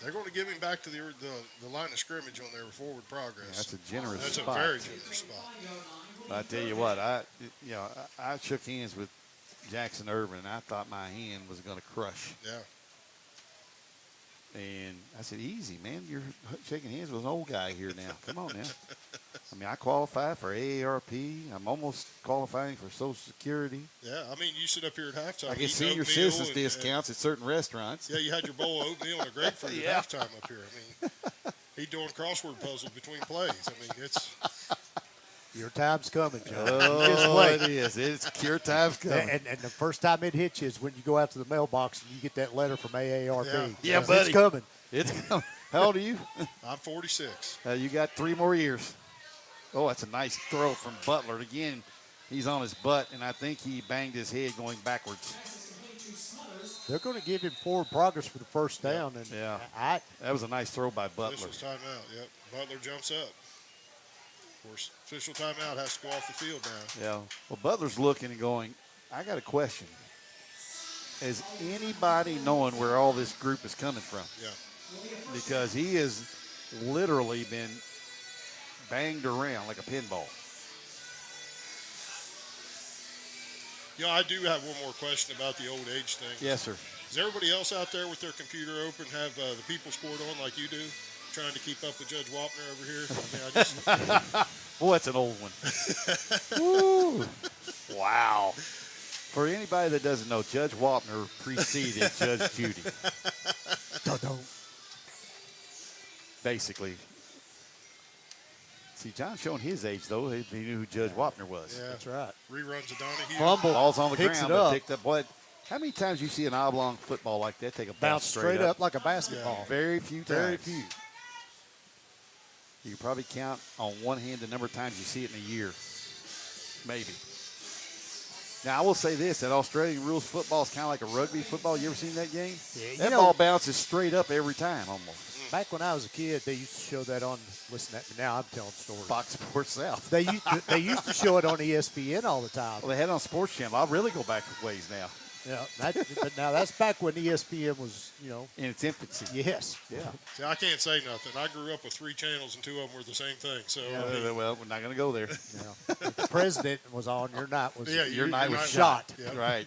They're going to give him back to the line of scrimmage on their forward progress. That's a generous That's spot. a very generous spot. I tell you what, I shook hands with Jackson Irvin, and I thought my hand was going to crush. Yeah. And I said, easy, man. You're shaking hands with an old guy here now. Come on now. I mean, I qualify for AARP. I'm almost qualifying for Social Security. Yeah, I mean, you sit up here at halftime. I get eating senior oatmeal citizens and- discounts at certain restaurants. Yeah, you had your bowl of oatmeal and a grapefruit Yeah. at halftime up here. I mean, he doing crossword puzzles between plays. I mean, it's Your time's coming, John. Oh, wait. it is. It's your time's coming. And the first time it hits you is when you go out to the mailbox and you get that letter from AARP. Yeah, It's buddy. coming. It's coming. How old are you? I'm 46. You got 3 more years. Oh, that's a nice throw from Butler. Again, he's on his butt, and I think he banged his head going backwards. They're going to give him forward progress for the first down. And Yeah. I That was a nice throw by This Butler. was timeout. Yep. Butler jumps up. Of course, official timeout has to go off the field now. Yeah. Well, Butler's looking and going, I got a question. Is anybody knowing where all this group is coming from? Yeah. Because he has literally been banged around like a pinball. You know, I do have one more question about the old age thing. Yes, sir. Is everybody else out there with their computer open have the people scored on like you do? Trying to keep up with Judge Wapner over here? I mean, I just, Boy, that's an old one. Woo. Wow. For anybody that doesn't know, Judge Wapner preceded Judge Judy. Basically. See, John's showing his age, though. He knew who Judge Wapner was. yeah. That's right. Reruns of Donahue. Fumble. Ball's on the Picks ground, it but up. picked up. What? How many times you see an oblong football like that take a bounce Straight up like a basketball. Very few times. Very few. You can probably count on one hand the number of times you see it in a year. Maybe. Now, I will say this, that Australian rules football is kind of like a rugby football. You ever seen that game? Yeah, That ball bounces straight up every time almost. Back when I was a kid, they used to show that on. Listen at me now. I'm telling stories. Fox Sports South. They used to show it on ESPN all the time. Well, they had it on Sports Channel. I'll really go back a ways now. Yeah, but now that's back when ESPN was, In its infancy. yes. Yeah. See, I can't say nothing. I grew up with 3 channels and 2 of them were the same thing. So, I mean, Well, we're not going to go there. If the president was on, your night was yeah, Your night was shot. Yeah. Right.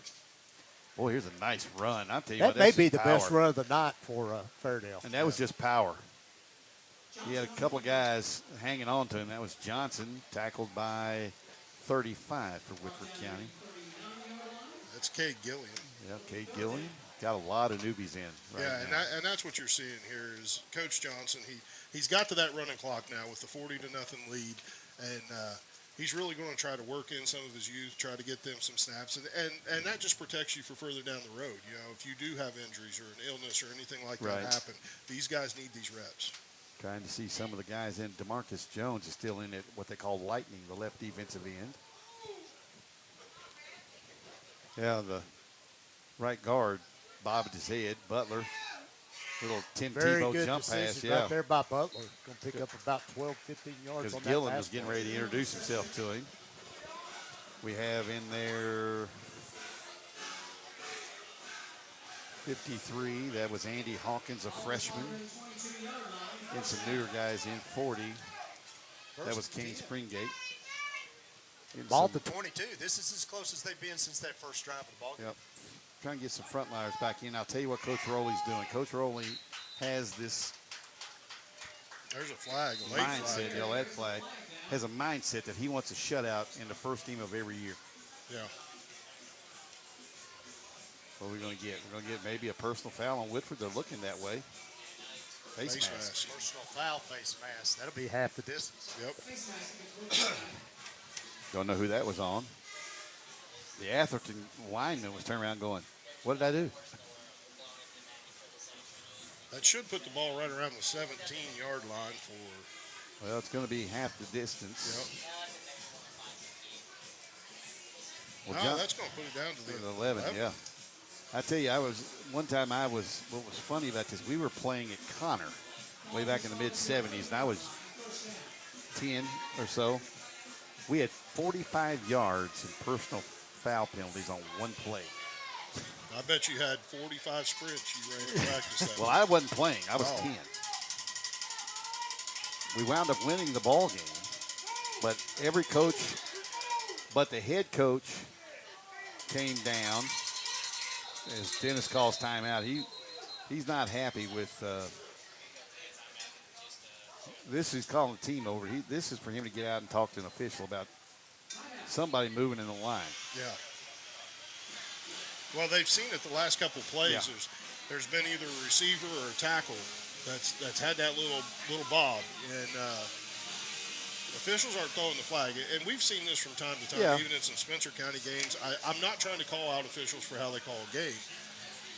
Boy, here's a nice run. I'll tell you That what, may that's be just the best power. run of the night for Fairdale. And that was just power. He had a couple of guys hanging on to him. That was Johnson, tackled by 35 for Woodford County. That's Cade Gilliam. Yeah, Cade Gilliam. Got a lot of newbies in right Yeah, now. and that's what you're seeing here is Coach Johnson. He's got to that running clock now with the 40-0 lead, and he's really going to try to work in some of his youth, try to get them some snaps, and that just protects you for further down the road. You know, if you do have injuries or an illness or anything like that Right. happen, these guys need these reps. Trying to see some of the guys in. DeMarcus Jones is still in at what they call lightning, the left defensive end. Yeah, the right guard bobbed his head. Butler, little Tim Very Tebow good jump decision pass. Yeah, right there by Butler. Going to pick up about 12, 15 yards because on that Gillen was pass getting play. ready to introduce himself to him. We have in there 53. That was Andy Hawkins, a freshman. And some newer guys in 40. That was Kane Springate. Ball to 22. This is as close as they've been since that first drive of the ball game. Yep. Trying to get some frontliners back in. I'll tell you what Coach Rowley's doing. Coach Rowley has this There's a flag, a late mindset, flag. that flag, has a mindset that he wants a shutout in the first game of every year. Yeah. What are we going to get? We're going to get maybe a personal foul on Woodford. They're looking that way. Face mask. Personal foul, face mask. That'll be half the distance. Yep. Don't know who that was on. The Atherton lineman was turning around going, what did I do? That should put the ball right around the 17-yard line for. Well, it's going to be half the distance. Yep. Well, No, John, that's going to put it down to the 11, yeah. I tell you, what was funny about this, we were playing at Connor way back in the mid-'70s, and I was 10 or so. We had 45 yards in personal foul penalties on one play. I bet you had 45 sprints you ran in practice that Well, week. I wasn't playing. I was 10. We wound up winning the ball game, but every coach but the head coach came down as Dennis calls timeout. He's not happy with this. He's calling the team over. This is for him to get out and talk to an official about somebody moving in the line. Yeah. Well, they've seen it the last couple of plays. Yeah. There's been either a receiver or a tackle that's had that little bob, and officials aren't throwing the flag. And we've seen this from time to time, Yeah. even in some Spencer County games. I'm not trying to call out officials for how they call a game,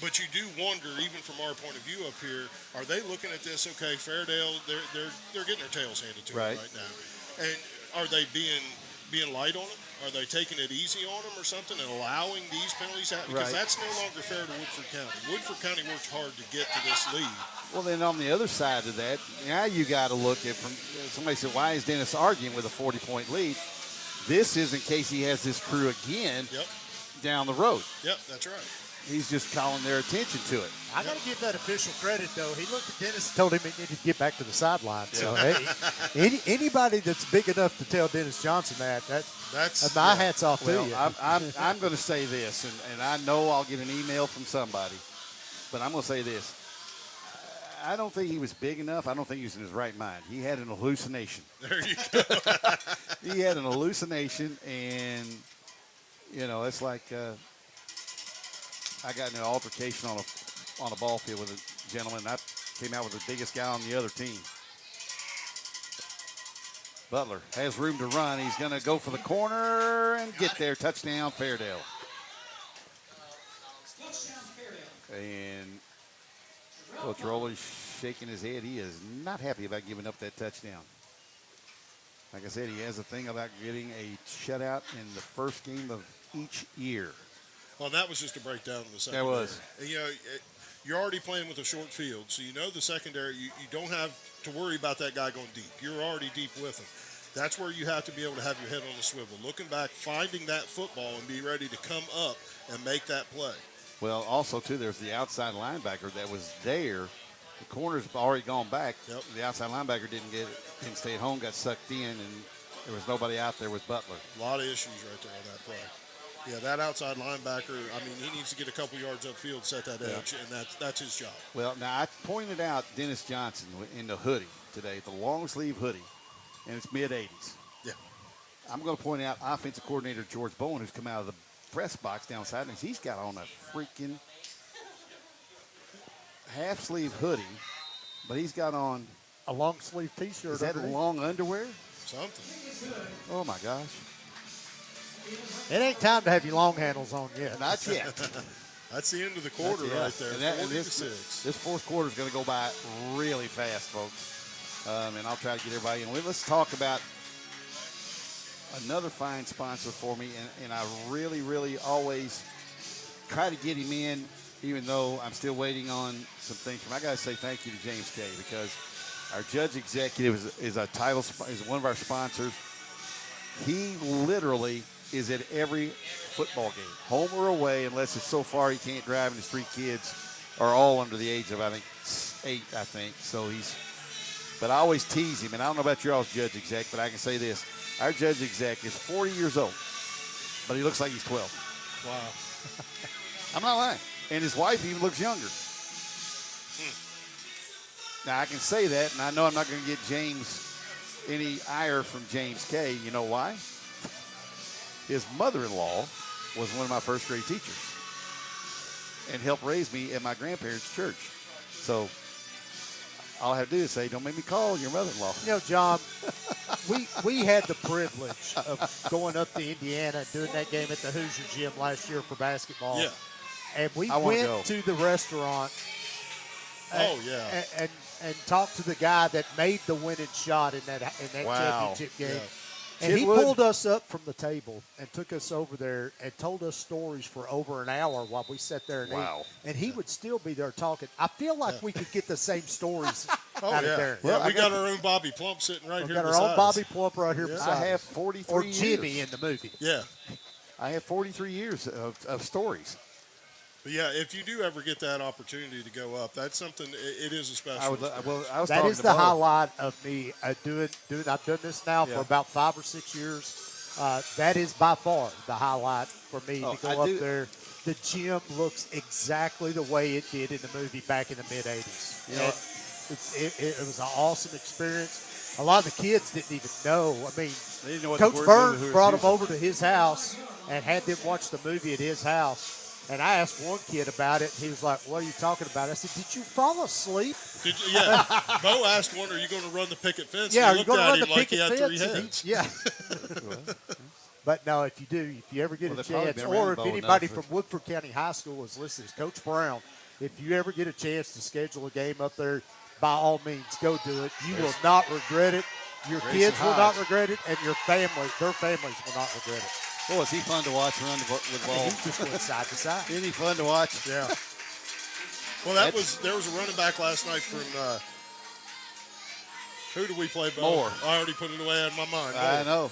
but you do wonder, even from our point of view up here, are they looking at this? Okay, Fairdale, they're getting their tails handed to them right now, and are they being light on them? Are they taking it easy on them or something and allowing these penalties to happen? Because that's no longer fair to Woodford County. Woodford County worked hard to get to this lead. Well, then on the other side of that, now you got to look at from somebody said, why is Dennis arguing with a 40-point lead? This is in case he has this crew again down the road. Yep, that's right. He's just calling their attention to it. I got to give that official credit, though. He looked at Dennis and told him he needed to get back to the sideline. So anybody that's big enough to tell Dennis Johnson that's my hat's off to you. I'm going to say this, and I know I'll get an email from somebody, but I'm going to say this. I don't think he was big enough. I don't think he was in his right mind. He had an hallucination. There you go. He had an hallucination, and, it's like I got in an altercation on a ball field with a gentleman, and I came out with the biggest guy on the other team. Butler has room to run. He's going to go for the corner and get there. Touchdown, Fairdale. And Coach Rowley's shaking his head. He is not happy about giving up that touchdown. Like I said, he has a thing about getting a shutout in the first game of each year. Well, that was just a breakdown of the That secondary. was. And, you're already playing with a short field, so the secondary, you don't have to worry about that guy going deep. You're already deep with him. That's where you have to be able to have your head on the swivel, looking back, finding that football, and be ready to come up and make that play. Well, also, too, there's the outside linebacker that was there. The corner's already gone back. Yep. The outside linebacker didn't stay at home, got sucked in, and there was nobody out there with Butler. A lot of issues right there on that play. Yeah, that outside linebacker, he needs to get a couple yards upfield, set that edge, and that's his job. Well, now, I pointed out Dennis Johnson in the hoodie today, the long-sleeve hoodie, and it's mid-'80s. Yeah. I'm going to point out offensive coordinator George Bowen, who's come out of the press box down sidelines. He's got on a freaking half-sleeve hoodie, but he's got on a long-sleeve T-shirt. Is that long underwear? Something. Oh, my gosh. It ain't time to have your long handles on yet. Not yet. That's the end of the quarter right there, 40-6. This fourth quarter is going to go by really fast, folks. And I'll try to get everybody in. Let's talk about another fine sponsor for me, and I really, really always try to get him in, even though I'm still waiting on some things from him. I got to say thank you to James Kay, because our judge executive is one of our sponsors. He literally is at every football game, home or away, unless it's so far he can't drive, and his 3 kids are all under the age of, 8, So but I always tease him, and I don't know about your all's judge exec, but I can say this. Our judge exec is 40 years old, but he looks like he's 12. Wow. I'm not lying. And his wife even looks younger. Now, I can say that, and I know I'm not going to get any ire from James K. You know why? His mother-in-law was one of my first grade teachers and helped raise me at my grandparents' church. So all I have to do is say, don't make me call your mother-in-law. You know, John, we had the privilege of going up to Indiana and doing that game at the Hoosier Gym last year for basketball. Yeah. And we I wanna go. went to the restaurant. Oh, yeah. And talked to the guy that made the winning shot in that Wow. championship game. Yeah. And he Kidwood? pulled us up from the table and took us over there and told us stories for over an hour while we sat there and Wow. ate. And he would still be there talking. I feel like we could get the same stories Oh, out yeah. of there. Yeah, we got our own Bobby Plump sitting right We've here got our beside own Bobby us. Plump right here beside I have us. 43 Or years. Jimmy in the movie. Yeah. I have 43 years of stories. But yeah, if you do ever get that opportunity to go up, that's something. It is a special. I was That talking is to the Bo. highlight of me doing. I've done this now Yeah. for about 5 or 6 years. That is by far the highlight for me Oh, to I go up do- there. The gym looks exactly the way it did in the movie back in the mid '80s. You know, It was an awesome experience. A lot of the kids didn't even know. I mean, They didn't know what Coach the word Burns was. brought them over to his house and had them watch the movie at his house. And I asked one kid about it. He was like, "What are you talking about?" I said, "Did you fall asleep?" Did you, yeah. Bo asked one, "Are you going to run the picket fence?" Yeah, And are he you looked going to at run the him like he picket had three fence? heads. Yeah. But no, if you ever get Well, a they've probably chance, been around or if Bo anybody enough. from Woodford County High School is listening, Coach Brown, if you ever get a chance to schedule a game up there, by all means, go do it. You will not regret it. Your Grayson kids will not Hodge. regret it, and their families will not regret it. Boy, is he fun to watch run with ball. He just went side to side. Isn't he fun to watch? Yeah. Well, there was a running back last night from who did we play? Bo? Moore. I already put it away out of my mind. I know.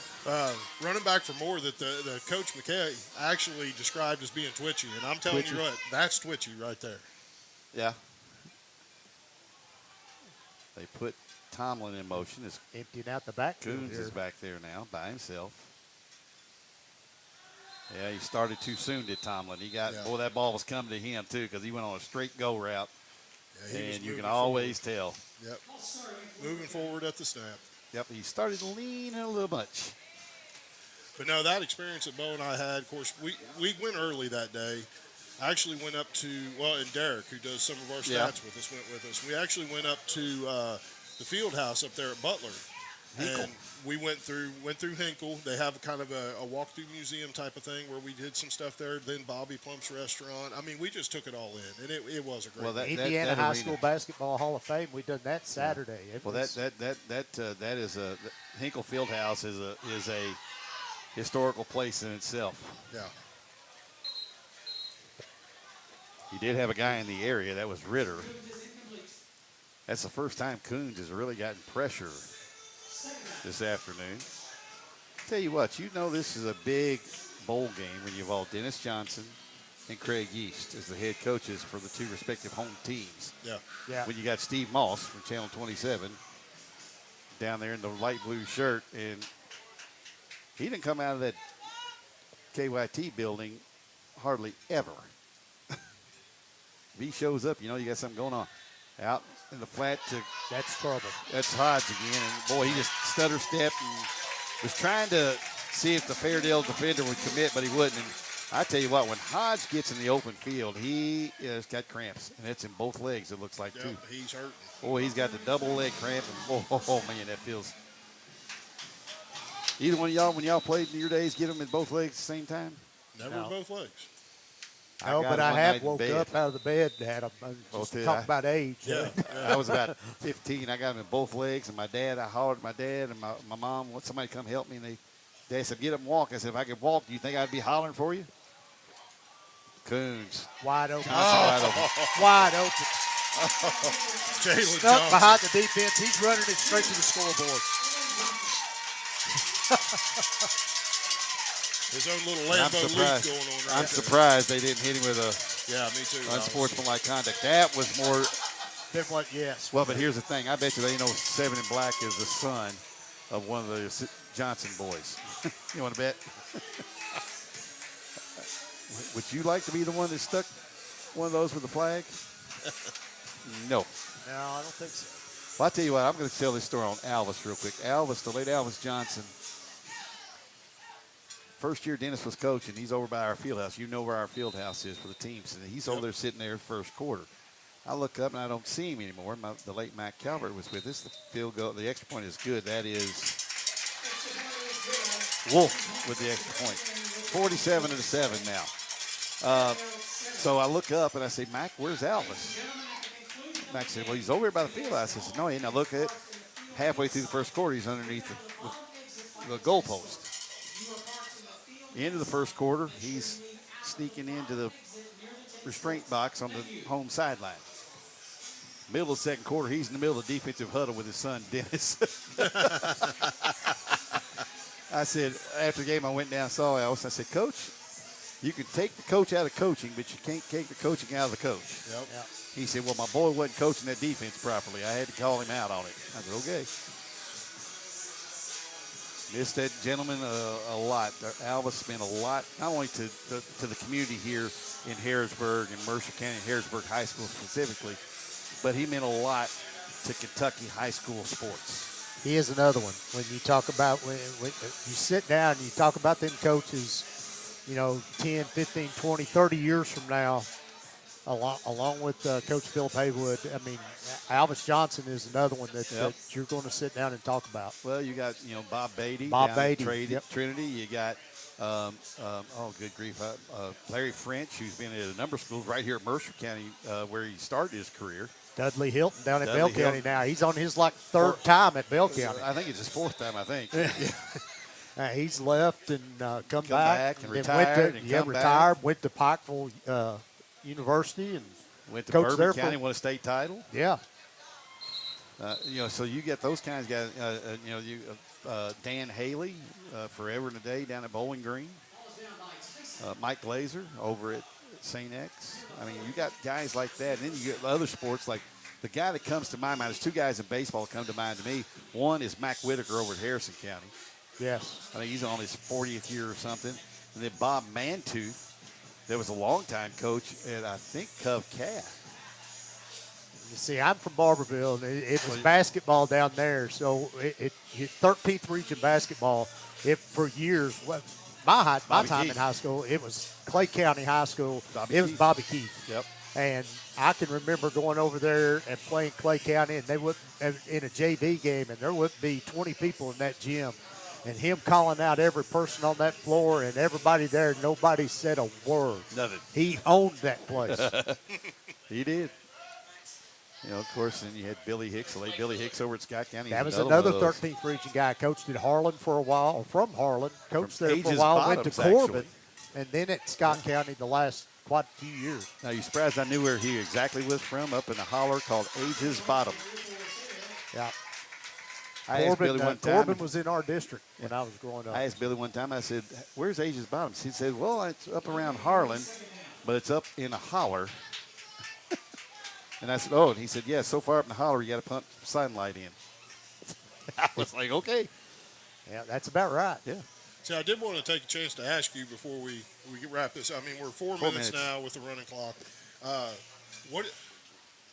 Running back for Moore that the coach McKay actually described as being twitchy, and I'm telling Twitchy. you what, that's twitchy right there. Yeah. They put Tomlin in motion. As Emptying out the backfield Coons here. is back there now by himself. Yeah, he started too soon, did Tomlin. Boy, that ball was coming to him, too, because he went on a straight go route. Yeah, he was And you moving can always tell. forward. Yep. Moving forward at the snap. Yep, he started leaning a little much. But no, that experience that Bo and I had, of course, we went early that day. I actually went up to, and Derek, who does some of our stats Yeah. with us, went with us. We actually went up to the field house up there at Butler. Hinkle. And we went through Hinkle. They have kind of a walk-through museum type of thing where we did some stuff there. Then Bobby Plump's restaurant. I mean, we just took it all in, and it was a great. Well, Indiana that High arena- School Basketball Hall of Fame. We done that Saturday. It Well, was- that is a Hinkle Fieldhouse is a historical place in itself. Yeah. He did have a guy in the area. That was Ritter. That's the first time Coons has really gotten pressure this afternoon. Tell you what, this is a big bowl game when you involve Dennis Johnson and Craig East as the head coaches for the two respective home teams. Yeah. yeah. When you got Steve Moss from Channel 27 down there in the light blue shirt, and he didn't come out of that KYT building hardly ever. If he shows up, you got something going on. Out in the flat That's trouble. that's Hodge again, and boy, he just stutter stepped and was trying to see if the Fairdale defender would commit, but he wouldn't. And I tell you what, when Hodge gets in the open field, he has got cramps, and it's in both legs. It looks like too. Yep, he's hurting. Boy, he's got the double leg cramp, and oh man, that feels. Either one of y'all, when y'all played in your days, get them in both legs at the same time? Never No. both legs. No, got but it I one have night in woke bed. up out of the bed and had them. Just did talk I? about age. Yeah. I was about 15. I got them in both legs, and I hollered at my dad and my mom, want somebody to come help me, and Dad said, get up and walk. I said, if I could walk, do you think I'd be hollering for you? Coons. Wide open. Wide open. Wide open. Jalen Stuck Johnson. behind the defense. He's running it straight to the scoreboard. His own little I'm Lambo leap surprised. going on right I'm there. surprised they didn't hit him with a Yeah, me too. unsportsmanlike conduct. That was more. Then what? Yes. Well, but here's the thing. I bet you they know Seven in Black is the son of one of the Johnson boys. You want to bet? Would you like to be the one that stuck one of those with the flag? No. No, I don't think so. Well, I'll tell you what, I'm going to tell this story on Alvis real quick. Alvis, the late Alvis Johnson, first year Dennis was coaching, he's over by our field house. You know where our field house is for the teams. And he's over there sitting there first quarter. I look up and I don't see him anymore. The late Matt Calvert was with us. The field goal, the extra point is good. That is Wolf with the extra point. 47-7 now. So I look up and I say, Mac, where's Alvis? Mac said, well, he's over here by the field house. I said, no, he ain't. I look at it. Halfway through the first quarter, he's underneath the goalpost. End of the first quarter, he's sneaking into the restraint box on the home sideline. Middle of the second quarter, he's in the middle of the defensive huddle with his son, Dennis. I said, after the game, I went down and saw Alice. I said, Coach, you can take the coach out of coaching, but you can't take the coaching out of the coach. Yep. He said, well, my boy wasn't coaching that defense properly. I had to call him out on it. I said, okay. Missed that gentleman a lot. Alvis spent a lot, not only to the community here in Harrodsburg and Mercer County, Harrodsburg High School specifically, but he meant a lot to Kentucky high school sports. He is another one. When you talk about, when you sit down and you talk about them coaches, 10, 15, 20, 30 years from now, along with Coach Philip Haywood, I mean, Alvis Johnson is another one that you're going to sit down and talk about. Well, you got, Bob Beatty. Bob Beatty. Trinity. You got, good grief, Larry French, who's been at a number of schools right here at Mercer County where he started his career. Dudley Hilton down at Bell Hilton. County now. He's on his third time at Bell County. I think it's his fourth time, I think. He's left and come back and then retired. Retired, went to Pikeville University and went to coached Bourbon there County, won a state title. Yeah. So you get those kinds of guys. Dan Haley, forever and a day down at Bowling Green. Mike Glazer over at St. X. I mean, you got guys like that. And then you get other sports like the guy that comes to my mind. There's two guys in baseball that come to mind to me. One is Mac Whitaker over at Harrison County. Yes. I think he's on his 40th year or something. And then Bob Mantooth, that was a longtime coach at, I think, Cove Calf. You see, I'm from Barberville, and it was basketball down there. So it 13th region basketball. For years, my time in high school, it was Clay County High School. It was Bobby Keith. Yep. And I can remember going over there and playing Clay County, and they would in a JV game, and there would be 20 people in that gym. And him calling out every person on that floor and everybody there, nobody said a word. Nothing. He owned that place. He did. Of course, then you had Billy Hicks, the late Billy Hicks over at Scott County. That was another 13th region guy. Coached at Harlan for a while, or from Harlan. Coached there for a while, went to Corbin, and then at Scott County the last quite a few years. Now, you surprised I knew where he exactly was from, up in a holler called Ages Bottom. Yeah. I asked Billy one time. Corbin was in our district when I was growing up. I asked Billy one time, I said, where's Ages Bottom? He said, well, it's up around Harlan, but it's up in a holler. And I said, and he said, yeah, so far up in the holler, you got to pump sunlight in. I was like, okay. Yeah, that's about right. Yeah. See, I did want to take a chance to ask you before we wrap this. I mean, we're 4 minutes now with the running clock.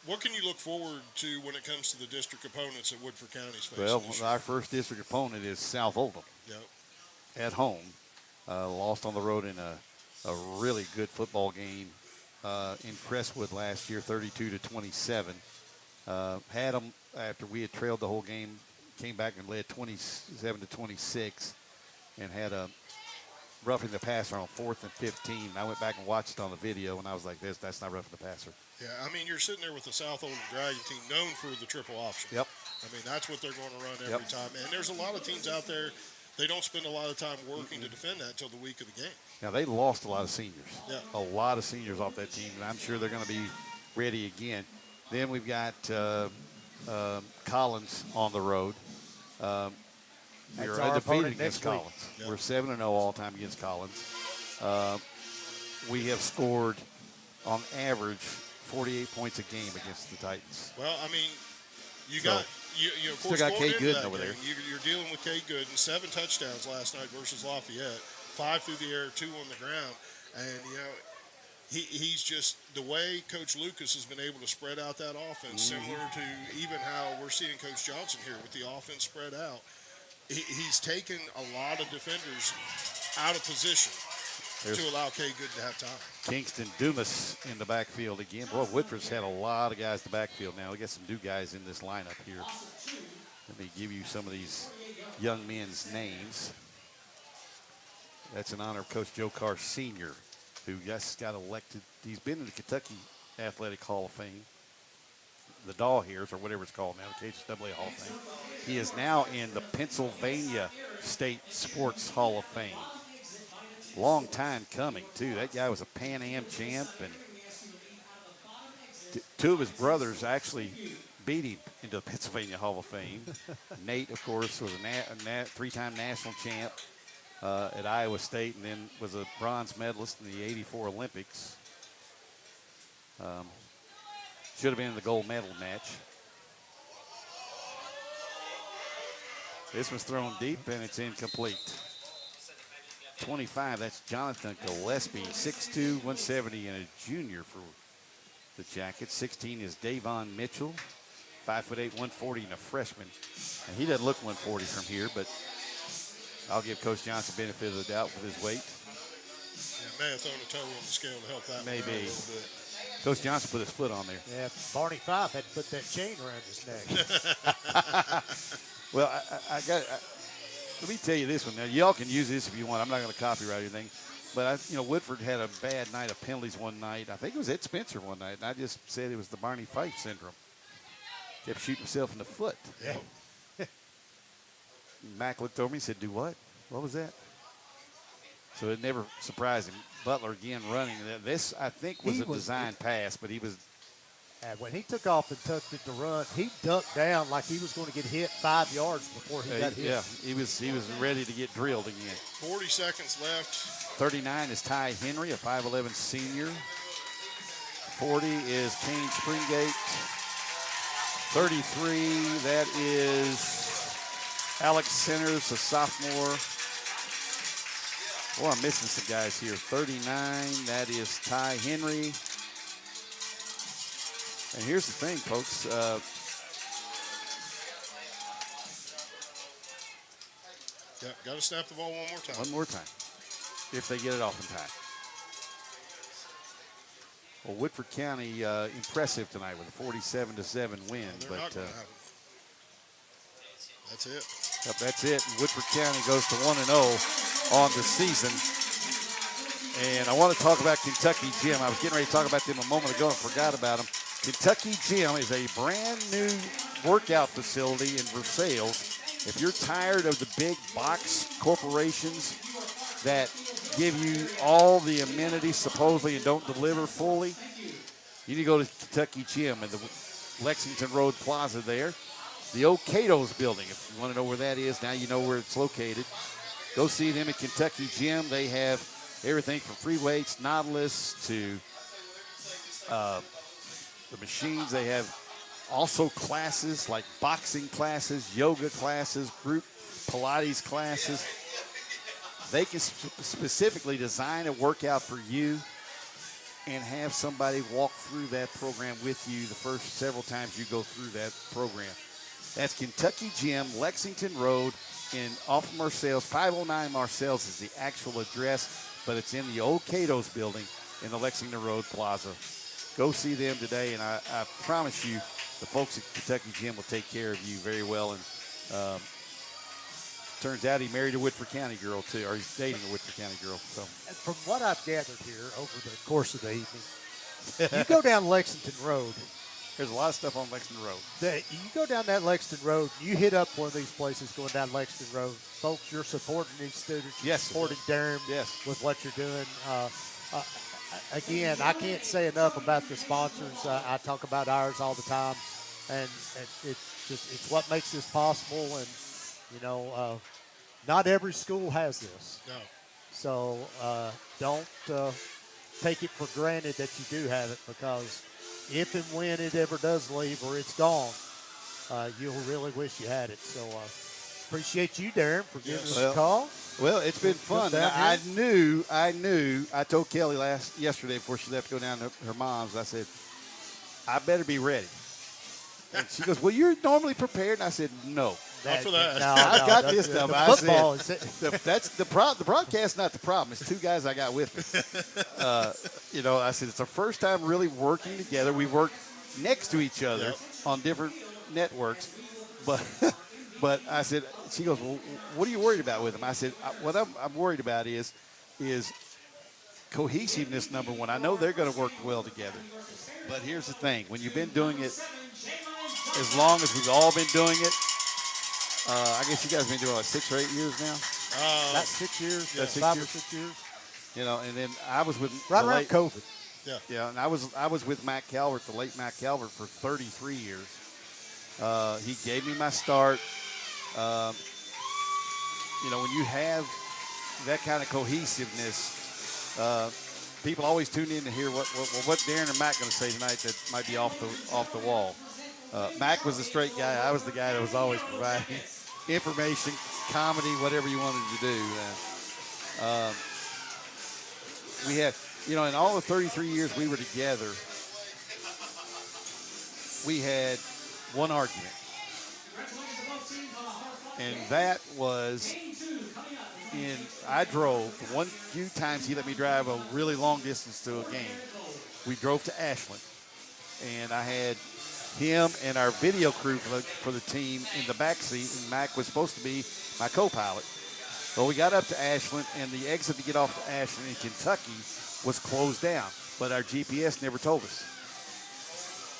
What can you look forward to when it comes to the district opponents that Woodford County's facing? Well, our first district opponent is South Oldham. Yep. At home. Lost on the road in a really good football game in Crestwood last year, 32-27. Had them after we had trailed the whole game, came back and led 27-26, and had a roughing the passer on 4th and 15. I went back and watched it on the video, and I was like, that's not roughing the passer. Yeah, I mean, you're sitting there with the South Oldham Dragon team known for the triple option. Yep. I mean, that's what they're going to run every time. And there's a lot of teams out there, they don't spend a lot of time working to defend that until the week of the game. Now, they lost a lot of seniors. Yeah. A lot of seniors off that team, and I'm sure they're going to be ready again. Then we've got Collins on the road. We were undefeated against Collins. Yep. We're 7-0 all time against Collins. We have scored, on average, 48 points a game against the Titans. Well, I mean, you of Still course, got going Kay into Gooden that over game, there. You're dealing with Kay Gooden, 7 touchdowns last night versus Lafayette, 5 through the air, 2 on the ground, and he's just the way Coach Lucas has been able to spread out that offense, similar to even how we're seeing Coach Johnson here with the offense spread out. He's taken a lot of defenders out of position to allow Kay Gooden to have time. Kingston Dumas in the backfield again. Boy, Woodford's had a lot of guys in the backfield now. We got some new guys in this lineup here. Let me give you some of these young men's names. That's in honor of Coach Joe Carr Sr., who just got elected. He's been in the Kentucky Athletic Hall of Fame, the Daw Hears, or whatever it's called now, the KHSAA Hall of Fame. He is now in the Pennsylvania State Sports Hall of Fame. Long time coming, too. That guy was a Pan Am champ, and two of his brothers actually beat him into the Pennsylvania Hall of Fame. Nate, of course, was a 3-time national champ at Iowa State, and then was a bronze medalist in the '84 Olympics. Should have been in the gold medal match. This was thrown deep, and it's incomplete. 25, that's Jonathan Gillespie, 6'2", 170, and a junior for the Jackets. 16 is Davon Mitchell, 5'8", 140, and a freshman. And he doesn't look 140 from here, but I'll give Coach Johnson benefit of the doubt with his weight. Yeah, may have thrown a toe on the scale to help that one out a Maybe. little bit. Coach Johnson put his foot on there. Yeah, Barney Fife had to put that chain around his neck. Well, let me tell you this one. Now, y'all can use this if you want. I'm not going to copyright anything. But, Woodford had a bad night of penalties one night. I think it was Ed Spencer one night, and I just said it was the Barney Fife syndrome. Kept shooting himself in the foot. Yeah. Mac looked over me and said, do what? What was that? So it never surprised him. Butler again running. This, I think, was a design pass, but he was. And when he took off and tucked it to run, he ducked down like he was going to get hit 5 yards before he got hit. Yeah, he was ready to get drilled again. 40 seconds left. 39 is Ty Henry, a 5'11 senior. 40 is Kane Springate. 33, that is Alex Centers, a sophomore. Oh, I'm missing some guys here. 39, that is Ty Henry. And here's the thing, folks. Yeah, got to snap the ball one more time. One more time, if they get it off in time. Well, Woodford County impressive tonight with a 47-7 win. They're But not going to have it. That's it. Yep, that's it. And Woodford County goes to 1-0 on the season. And I want to talk about Kentucky Gym. I was getting ready to talk about them a moment ago and forgot about them. Kentucky Gym is a brand new workout facility in Versailles. If you're tired of the big box corporations that give you all the amenities supposedly and don't deliver fully, you need to go to Kentucky Gym in the Lexington Road Plaza there. The Okato's building, if you want to know where that is, now you know where it's located. Go see them at Kentucky Gym. They have everything from free weights, Nautilus, to the machines. They have also classes like boxing classes, yoga classes, group Pilates classes. They can specifically design a workout for you and have somebody walk through that program with you the first several times you go through that program. That's Kentucky Gym, Lexington Road, off of Marcel's. 509 Marcel's is the actual address, but it's in the Okato's building in the Lexington Road Plaza. Go see them today, and I promise you the folks at Kentucky Gym will take care of you very well. And turns out he married a Woodford County girl, too, or he's dating a Woodford County girl. So, from what I've gathered here over the course of the evening, you go down Lexington Road. There's a lot of stuff on Lexington Road. You go down that Lexington Road, you hit up one of these places going down Lexington Road. Folks, you're supporting these students. You're supporting Durham with what you're doing. Again, I can't say enough about the sponsors. I talk about ours all the time, and it's what makes this possible. And not every school has this. No. So don't take it for granted that you do have it, because if and when it ever does leave or it's gone, you'll really wish you had it. So appreciate you, Darren, for giving us Well, a call. Well, it's been fun. down I knew. I told Kelly yesterday before she left to go down to her mom's. I said, I better be ready. And she goes, well, you're normally prepared. And I said, no. Not for that. I got this stuff. I Football said, is that's the problem. The broadcast's not the problem. It's two guys I got with me. I said it's our first time really working together. We've worked next to each other on different networks, but I said, she goes, well, what are you worried about with them? I said, what I'm worried about is cohesiveness, number one. I know they're going to work well together, but here's the thing: when you've been doing it as long as we've all been doing it. I guess you guys have been doing it 6 or 8 years now. that's 6 years. That's 6 5 years. or 6 years. And then I was with Right the around late, COVID. Yeah, and I was with Matt Calvert, the late Matt Calvert, for 33 years. He gave me my start. When you have that kind of cohesiveness, people always tune in to hear what Darren and Matt going to say tonight that might be off the wall. Mac was the straight guy. I was the guy that was always providing information, comedy, whatever you wanted to do. We had, in all the 33 years we were together, we had one argument. And that was I drove, the one few times he let me drive a really long distance to a game. We drove to Ashland. And I had him and our video crew for the team in the back seat, and Mac was supposed to be my co-pilot. Well, we got up to Ashland, and the exit to get off to Ashland in Kentucky was closed down, but our GPS never told us.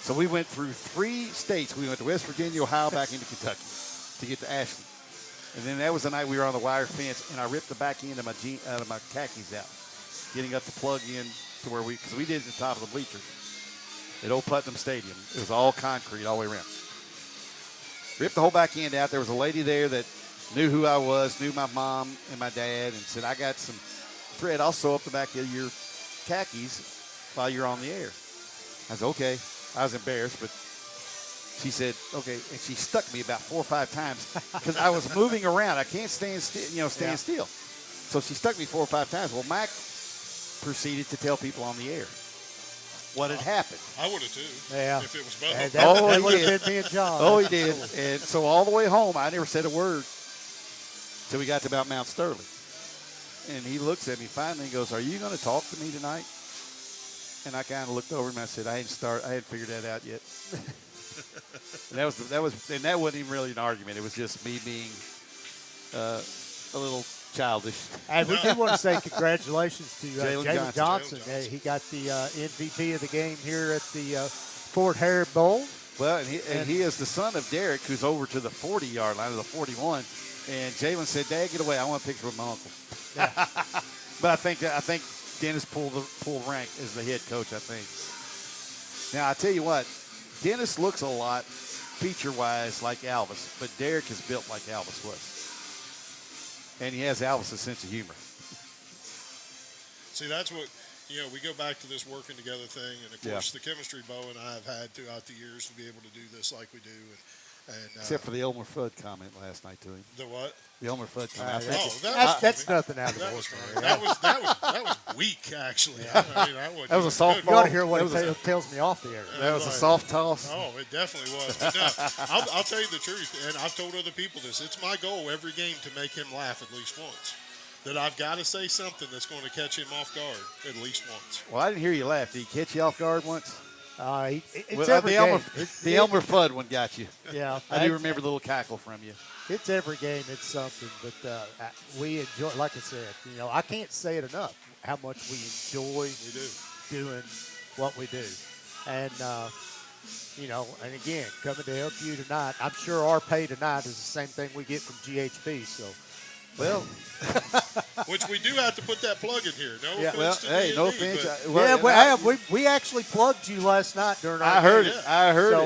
So we went through 3 states. We went to West Virginia, Ohio, back into Kentucky to get to Ashland. And then that was the night we were on the wire fence, and I ripped the back end of my khakis out, getting up to plug in to where because we did it at the top of the bleachers at Old Putnam Stadium. It was all concrete all the way around. Ripped the whole back end out. There was a lady there that knew who I was, knew my mom and my dad, and said, I got some thread. I'll sew up the back of your khakis while you're on the air. I said, okay. I was embarrassed, but she said, okay. And she stuck me about 4 or 5 times because I was moving around. I can't stand still. So she stuck me 4 or 5 times. Well, Mac proceeded to tell people on the air what had happened. I would have too. Yeah. If it was both. And Oh, that he would did. have been me and John. Oh, he did. And so all the way home, I never said a word till we got to about Mount Sterling. And he looks at me finally and goes, are you going to talk to me tonight? And I kind of looked over him and I said, I hadn't figured that out yet. And that wasn't even really an argument. It was just me being a little childish. And we do want to say congratulations to Jalen Jalen Johnson. Johnson. He got the MVP of the game here at the Fort Harrod Bowl. Well, and he is the son of Derek, who's over to the 40-yard line, or the 41. And Jalen said, Dad, get away. I want a picture with my uncle. Yeah. But I think Dennis pulled rank as the head coach, I think. Now, I tell you what, Dennis looks a lot feature-wise like Alvis, but Derek is built like Alvis was. And he has Alvis' sense of humor. See, that's what, we go back to this working together thing. And, of course, the chemistry Bo and I have had throughout the years to be able to do this like we do. And except for the Elmer Fudd comment last night to him. The what? The Elmer Fudd comment. That's nothing out of the That was ordinary. funny. That was weak, actually. I mean, That was a softball. You ought to hear what he tells me off the air. That was a soft toss. Oh, it definitely was. But no, I'll tell you the truth, and I've told other people this. It's my goal every game to make him laugh at least once. That I've got to say something that's going to catch him off guard at least once. Well, I didn't hear you laugh. Did he catch you off guard once? It's every game. The Elmer Fudd one got you. Yeah. I do remember the little cackle from you. It's every game. It's something. But we enjoy, like I said, I can't say it enough how much we enjoy doing what we do. And, and again, coming to help you tonight, I'm sure our pay tonight is the same thing we get from GHB. So, well, which we do have to put that plug in here. No offense to hey, D&D, no offense. yeah, we actually plugged you last night during our I heard game. it. I heard it.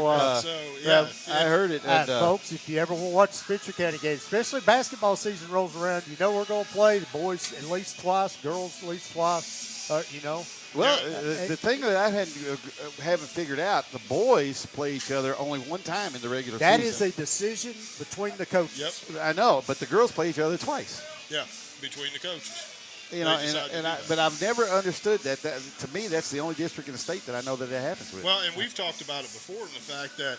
I heard it. And, folks, if you ever want to watch Spencer County games, especially basketball season rolls around, we're going to play the boys at least twice, girls at least twice. Well, Yeah. the thing that I haven't figured out, the boys play each other only one time in the regular That is season. a decision between the coaches. Yep. I know, but the girls play each other twice. Yeah, between the coaches. You know, They decide to do that. but I've never understood that. To me, that's the only district in the state that I know that happens with. Well, and we've talked about it before in the fact that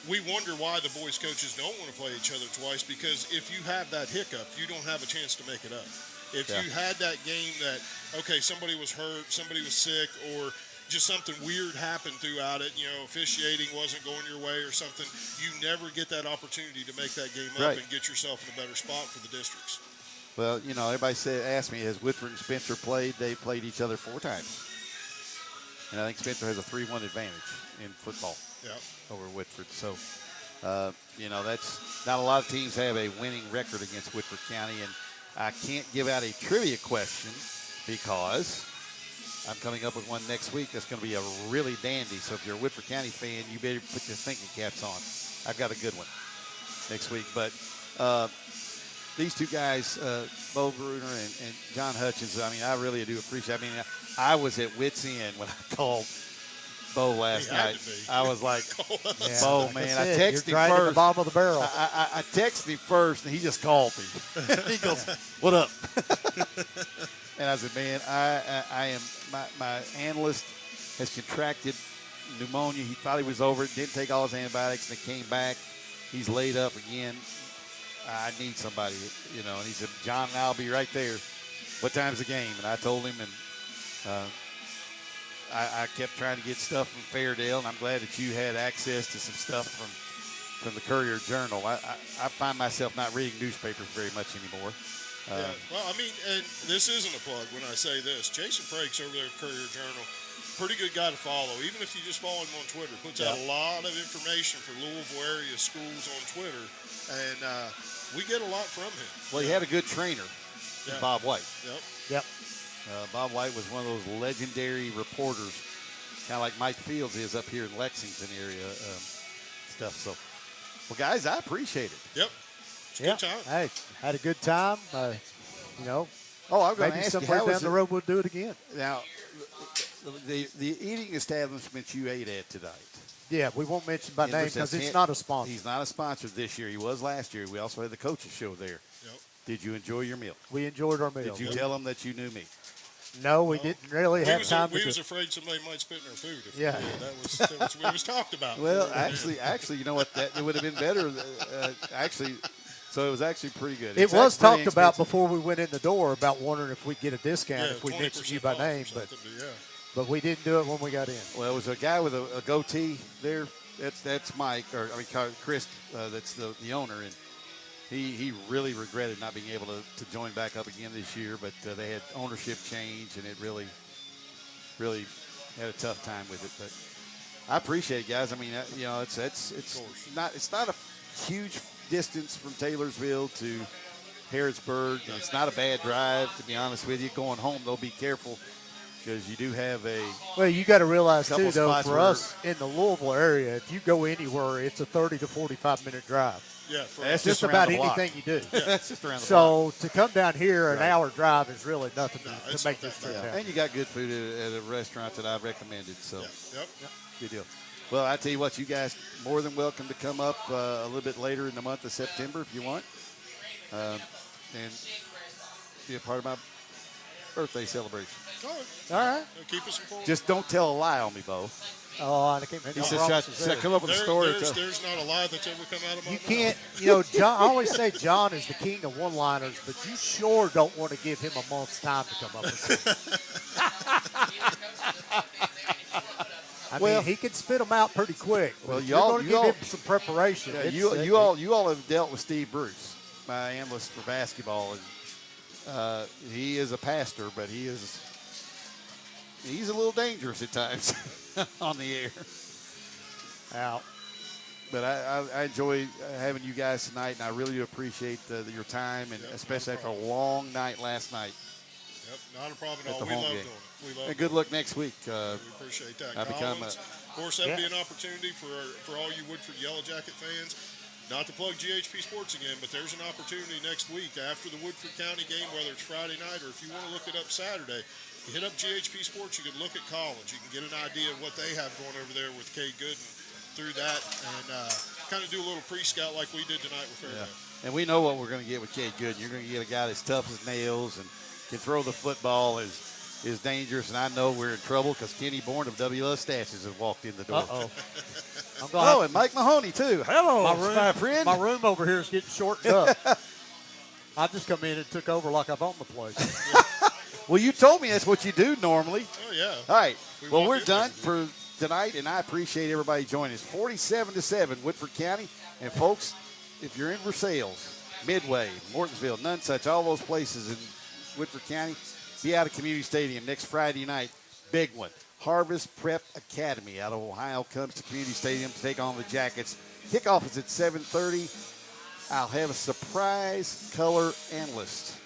we wonder why the boys' coaches don't want to play each other twice, because if you have that hiccup, you don't have a chance to make it up. If you had that game that, okay, somebody was hurt, somebody was sick, or just something weird happened throughout it, officiating wasn't going your way or something, you never get that opportunity to make that game up Right. and get yourself in a better spot for the districts. Well, everybody asked me, has Woodford and Spencer played? They played each other 4 times. And I think Spencer has a 3-1 advantage in football over Woodford. So, that's not a lot of teams have a winning record against Woodford County. And I can't give out a trivia question because I'm coming up with one next week that's going to be a really dandy. So if you're a Woodford County fan, you better put your thinking caps on. I've got a good one next week. But these two guys, Bo Bruner and John Hutchins, I mean, I really do appreciate it. I mean, I was at wit's end when I called Bo last night. I was like, Bo, man, I texted him You're first. the bottom of the barrel. I texted him first, and he just called me. He goes, "What up?" And I said, "Man, I am my analyst has contracted pneumonia. He thought he was over it, didn't take all his antibiotics, and it came back. He's laid up again. I need somebody, And he said, John and I'll be right there. What time's the game?" And I told him, and I kept trying to get stuff from FAIRDALE, and I'm glad that you had access to some stuff from the Courier Journal. I find myself not reading newspapers very much anymore. Well, I mean, and this isn't a plug when I say this. Jason Frakes over there at Courier Journal, pretty good guy to follow. Even if you just follow him on Twitter, puts out a lot of information for Louisville area schools on Twitter, and we get a lot from him. Well, he had a good trainer, Bob White. Yep. Bob White was one of those legendary reporters, kind of like Mike Fields is up here in Lexington area stuff. So, well, guys, I appreciate it. Yep. It's a good time. Hey, had a good time. Oh, I'm going to maybe ask you, somewhere how down was the it? road we'll do it again. Now, the eating establishment you ate at tonight. Yeah, we won't mention by name because it's Can't- not a sponsor. He's not a sponsor this year. He was last year. We also had the coaches show there. Yep. Did you enjoy your meal? We enjoyed our meal. Did you tell them that you knew me? No, we didn't really have time We to was do. afraid somebody might spit in our food. If Yeah. we did. That was what was talked about. Well, actually, you know what? It would have been better. So it was actually pretty good. It It's was actually pretty talked about expensive. before we went in the door about wondering if we'd get a discount if we 20% mentioned you by off or name, something, but we didn't do it when we got in. Well, it was a guy with a goatee there. That's Mike, Chris. That's the owner, and he really regretted not being able to join back up again this year. But they had ownership change, and it really had a tough time with it. But I appreciate it, guys. I mean, it's not a huge distance from Taylorsville to Harrodsburg, and it's not a bad drive, to be honest with you. Going home, though, be careful because you do have a Well, you got to realize couple too, though, spots for where- us in the Louisville area, if you go anywhere, it's a 30 to 45-minute drive. Yeah. For That's us. Just around about the block. anything you do. That's just around the block. So to come down here, an Right. hour drive is really nothing it's to make not this that trip bad. happen. And you got good food at a restaurant that I've recommended, so Yep. good deal. Well, I tell you what, you guys more than welcome to come up a little bit later in the month of September if you want, and be a part of my birthday celebration. All right. All right. Keep us informed. Just don't tell a lie on me, Bo. Oh, I can't make He no said, promises should I there. come up with a story? There's not a lie that's ever come out of my You mouth. can't, John. I always say John is the king of one-liners, but you sure don't want to give him a month's time to come up with something. I Well- mean, he can spit them out pretty quick. Well, You're y'all- going to y'all- give him some preparation. Yeah, It's- you all have dealt with Steve Bruce, my analyst for basketball, and he is a pastor, but he's a little dangerous at times on the air. out. But I enjoy having you guys tonight, and I really do appreciate your time, and especially after a long night last night. Yep, not a problem At at all. the We home love game. doing it. We love And good luck next week. We appreciate that. I become Collins, of course, that'd be Yeah. an opportunity for all you Woodford Yellow Jacket fans. Not to plug GHP Sports again, but there's an opportunity next week after the Woodford County game, whether it's Friday night or if you want to look it up Saturday. hit up GHP Sports. You can look at college. You can get an idea of what they have going over there with Cade Gooden through that, and kind of do a little pre-scout like we did tonight with Fairdale. And we know what we're going to get with Cade Gooden. You're going to get a guy that's tough as nails and can throw the football, is dangerous. And I know we're in trouble because Kenny Bourne of WLS Stashes has walked in the door. Uh-oh. And Mike Mahoney, too. Hello, my friend. My room over here is getting shortened up. I just come in and took over like I've owned the place. Well, you told me that's what you do normally. Oh, yeah. All right. We're We're done for tonight, and I appreciate everybody joining us. 47-7, Woodford County. And, folks, if you're in Versailles, Midway, Mortonsville, Nonsuch, all those places in Woodford County, be out of Community Stadium next Friday night. Big one. Harvest Prep Academy out of Ohio comes to Community Stadium to take on the Jackets. Kickoff is at 7:30. I'll have a surprise color analyst.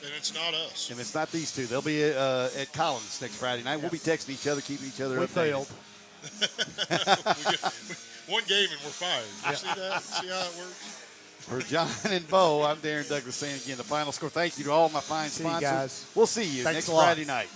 And it's not us. And it's not these two. They'll be at Collins next Friday night. We'll be texting each other, keeping each other We updated. failed. One game and we're fired. You see that? See how it works? For John and Bo, I'm Darren Douglas saying again the final score. Thank you to all my fine See you sponsors. guys. We'll see you Thanks next a lot. Friday night.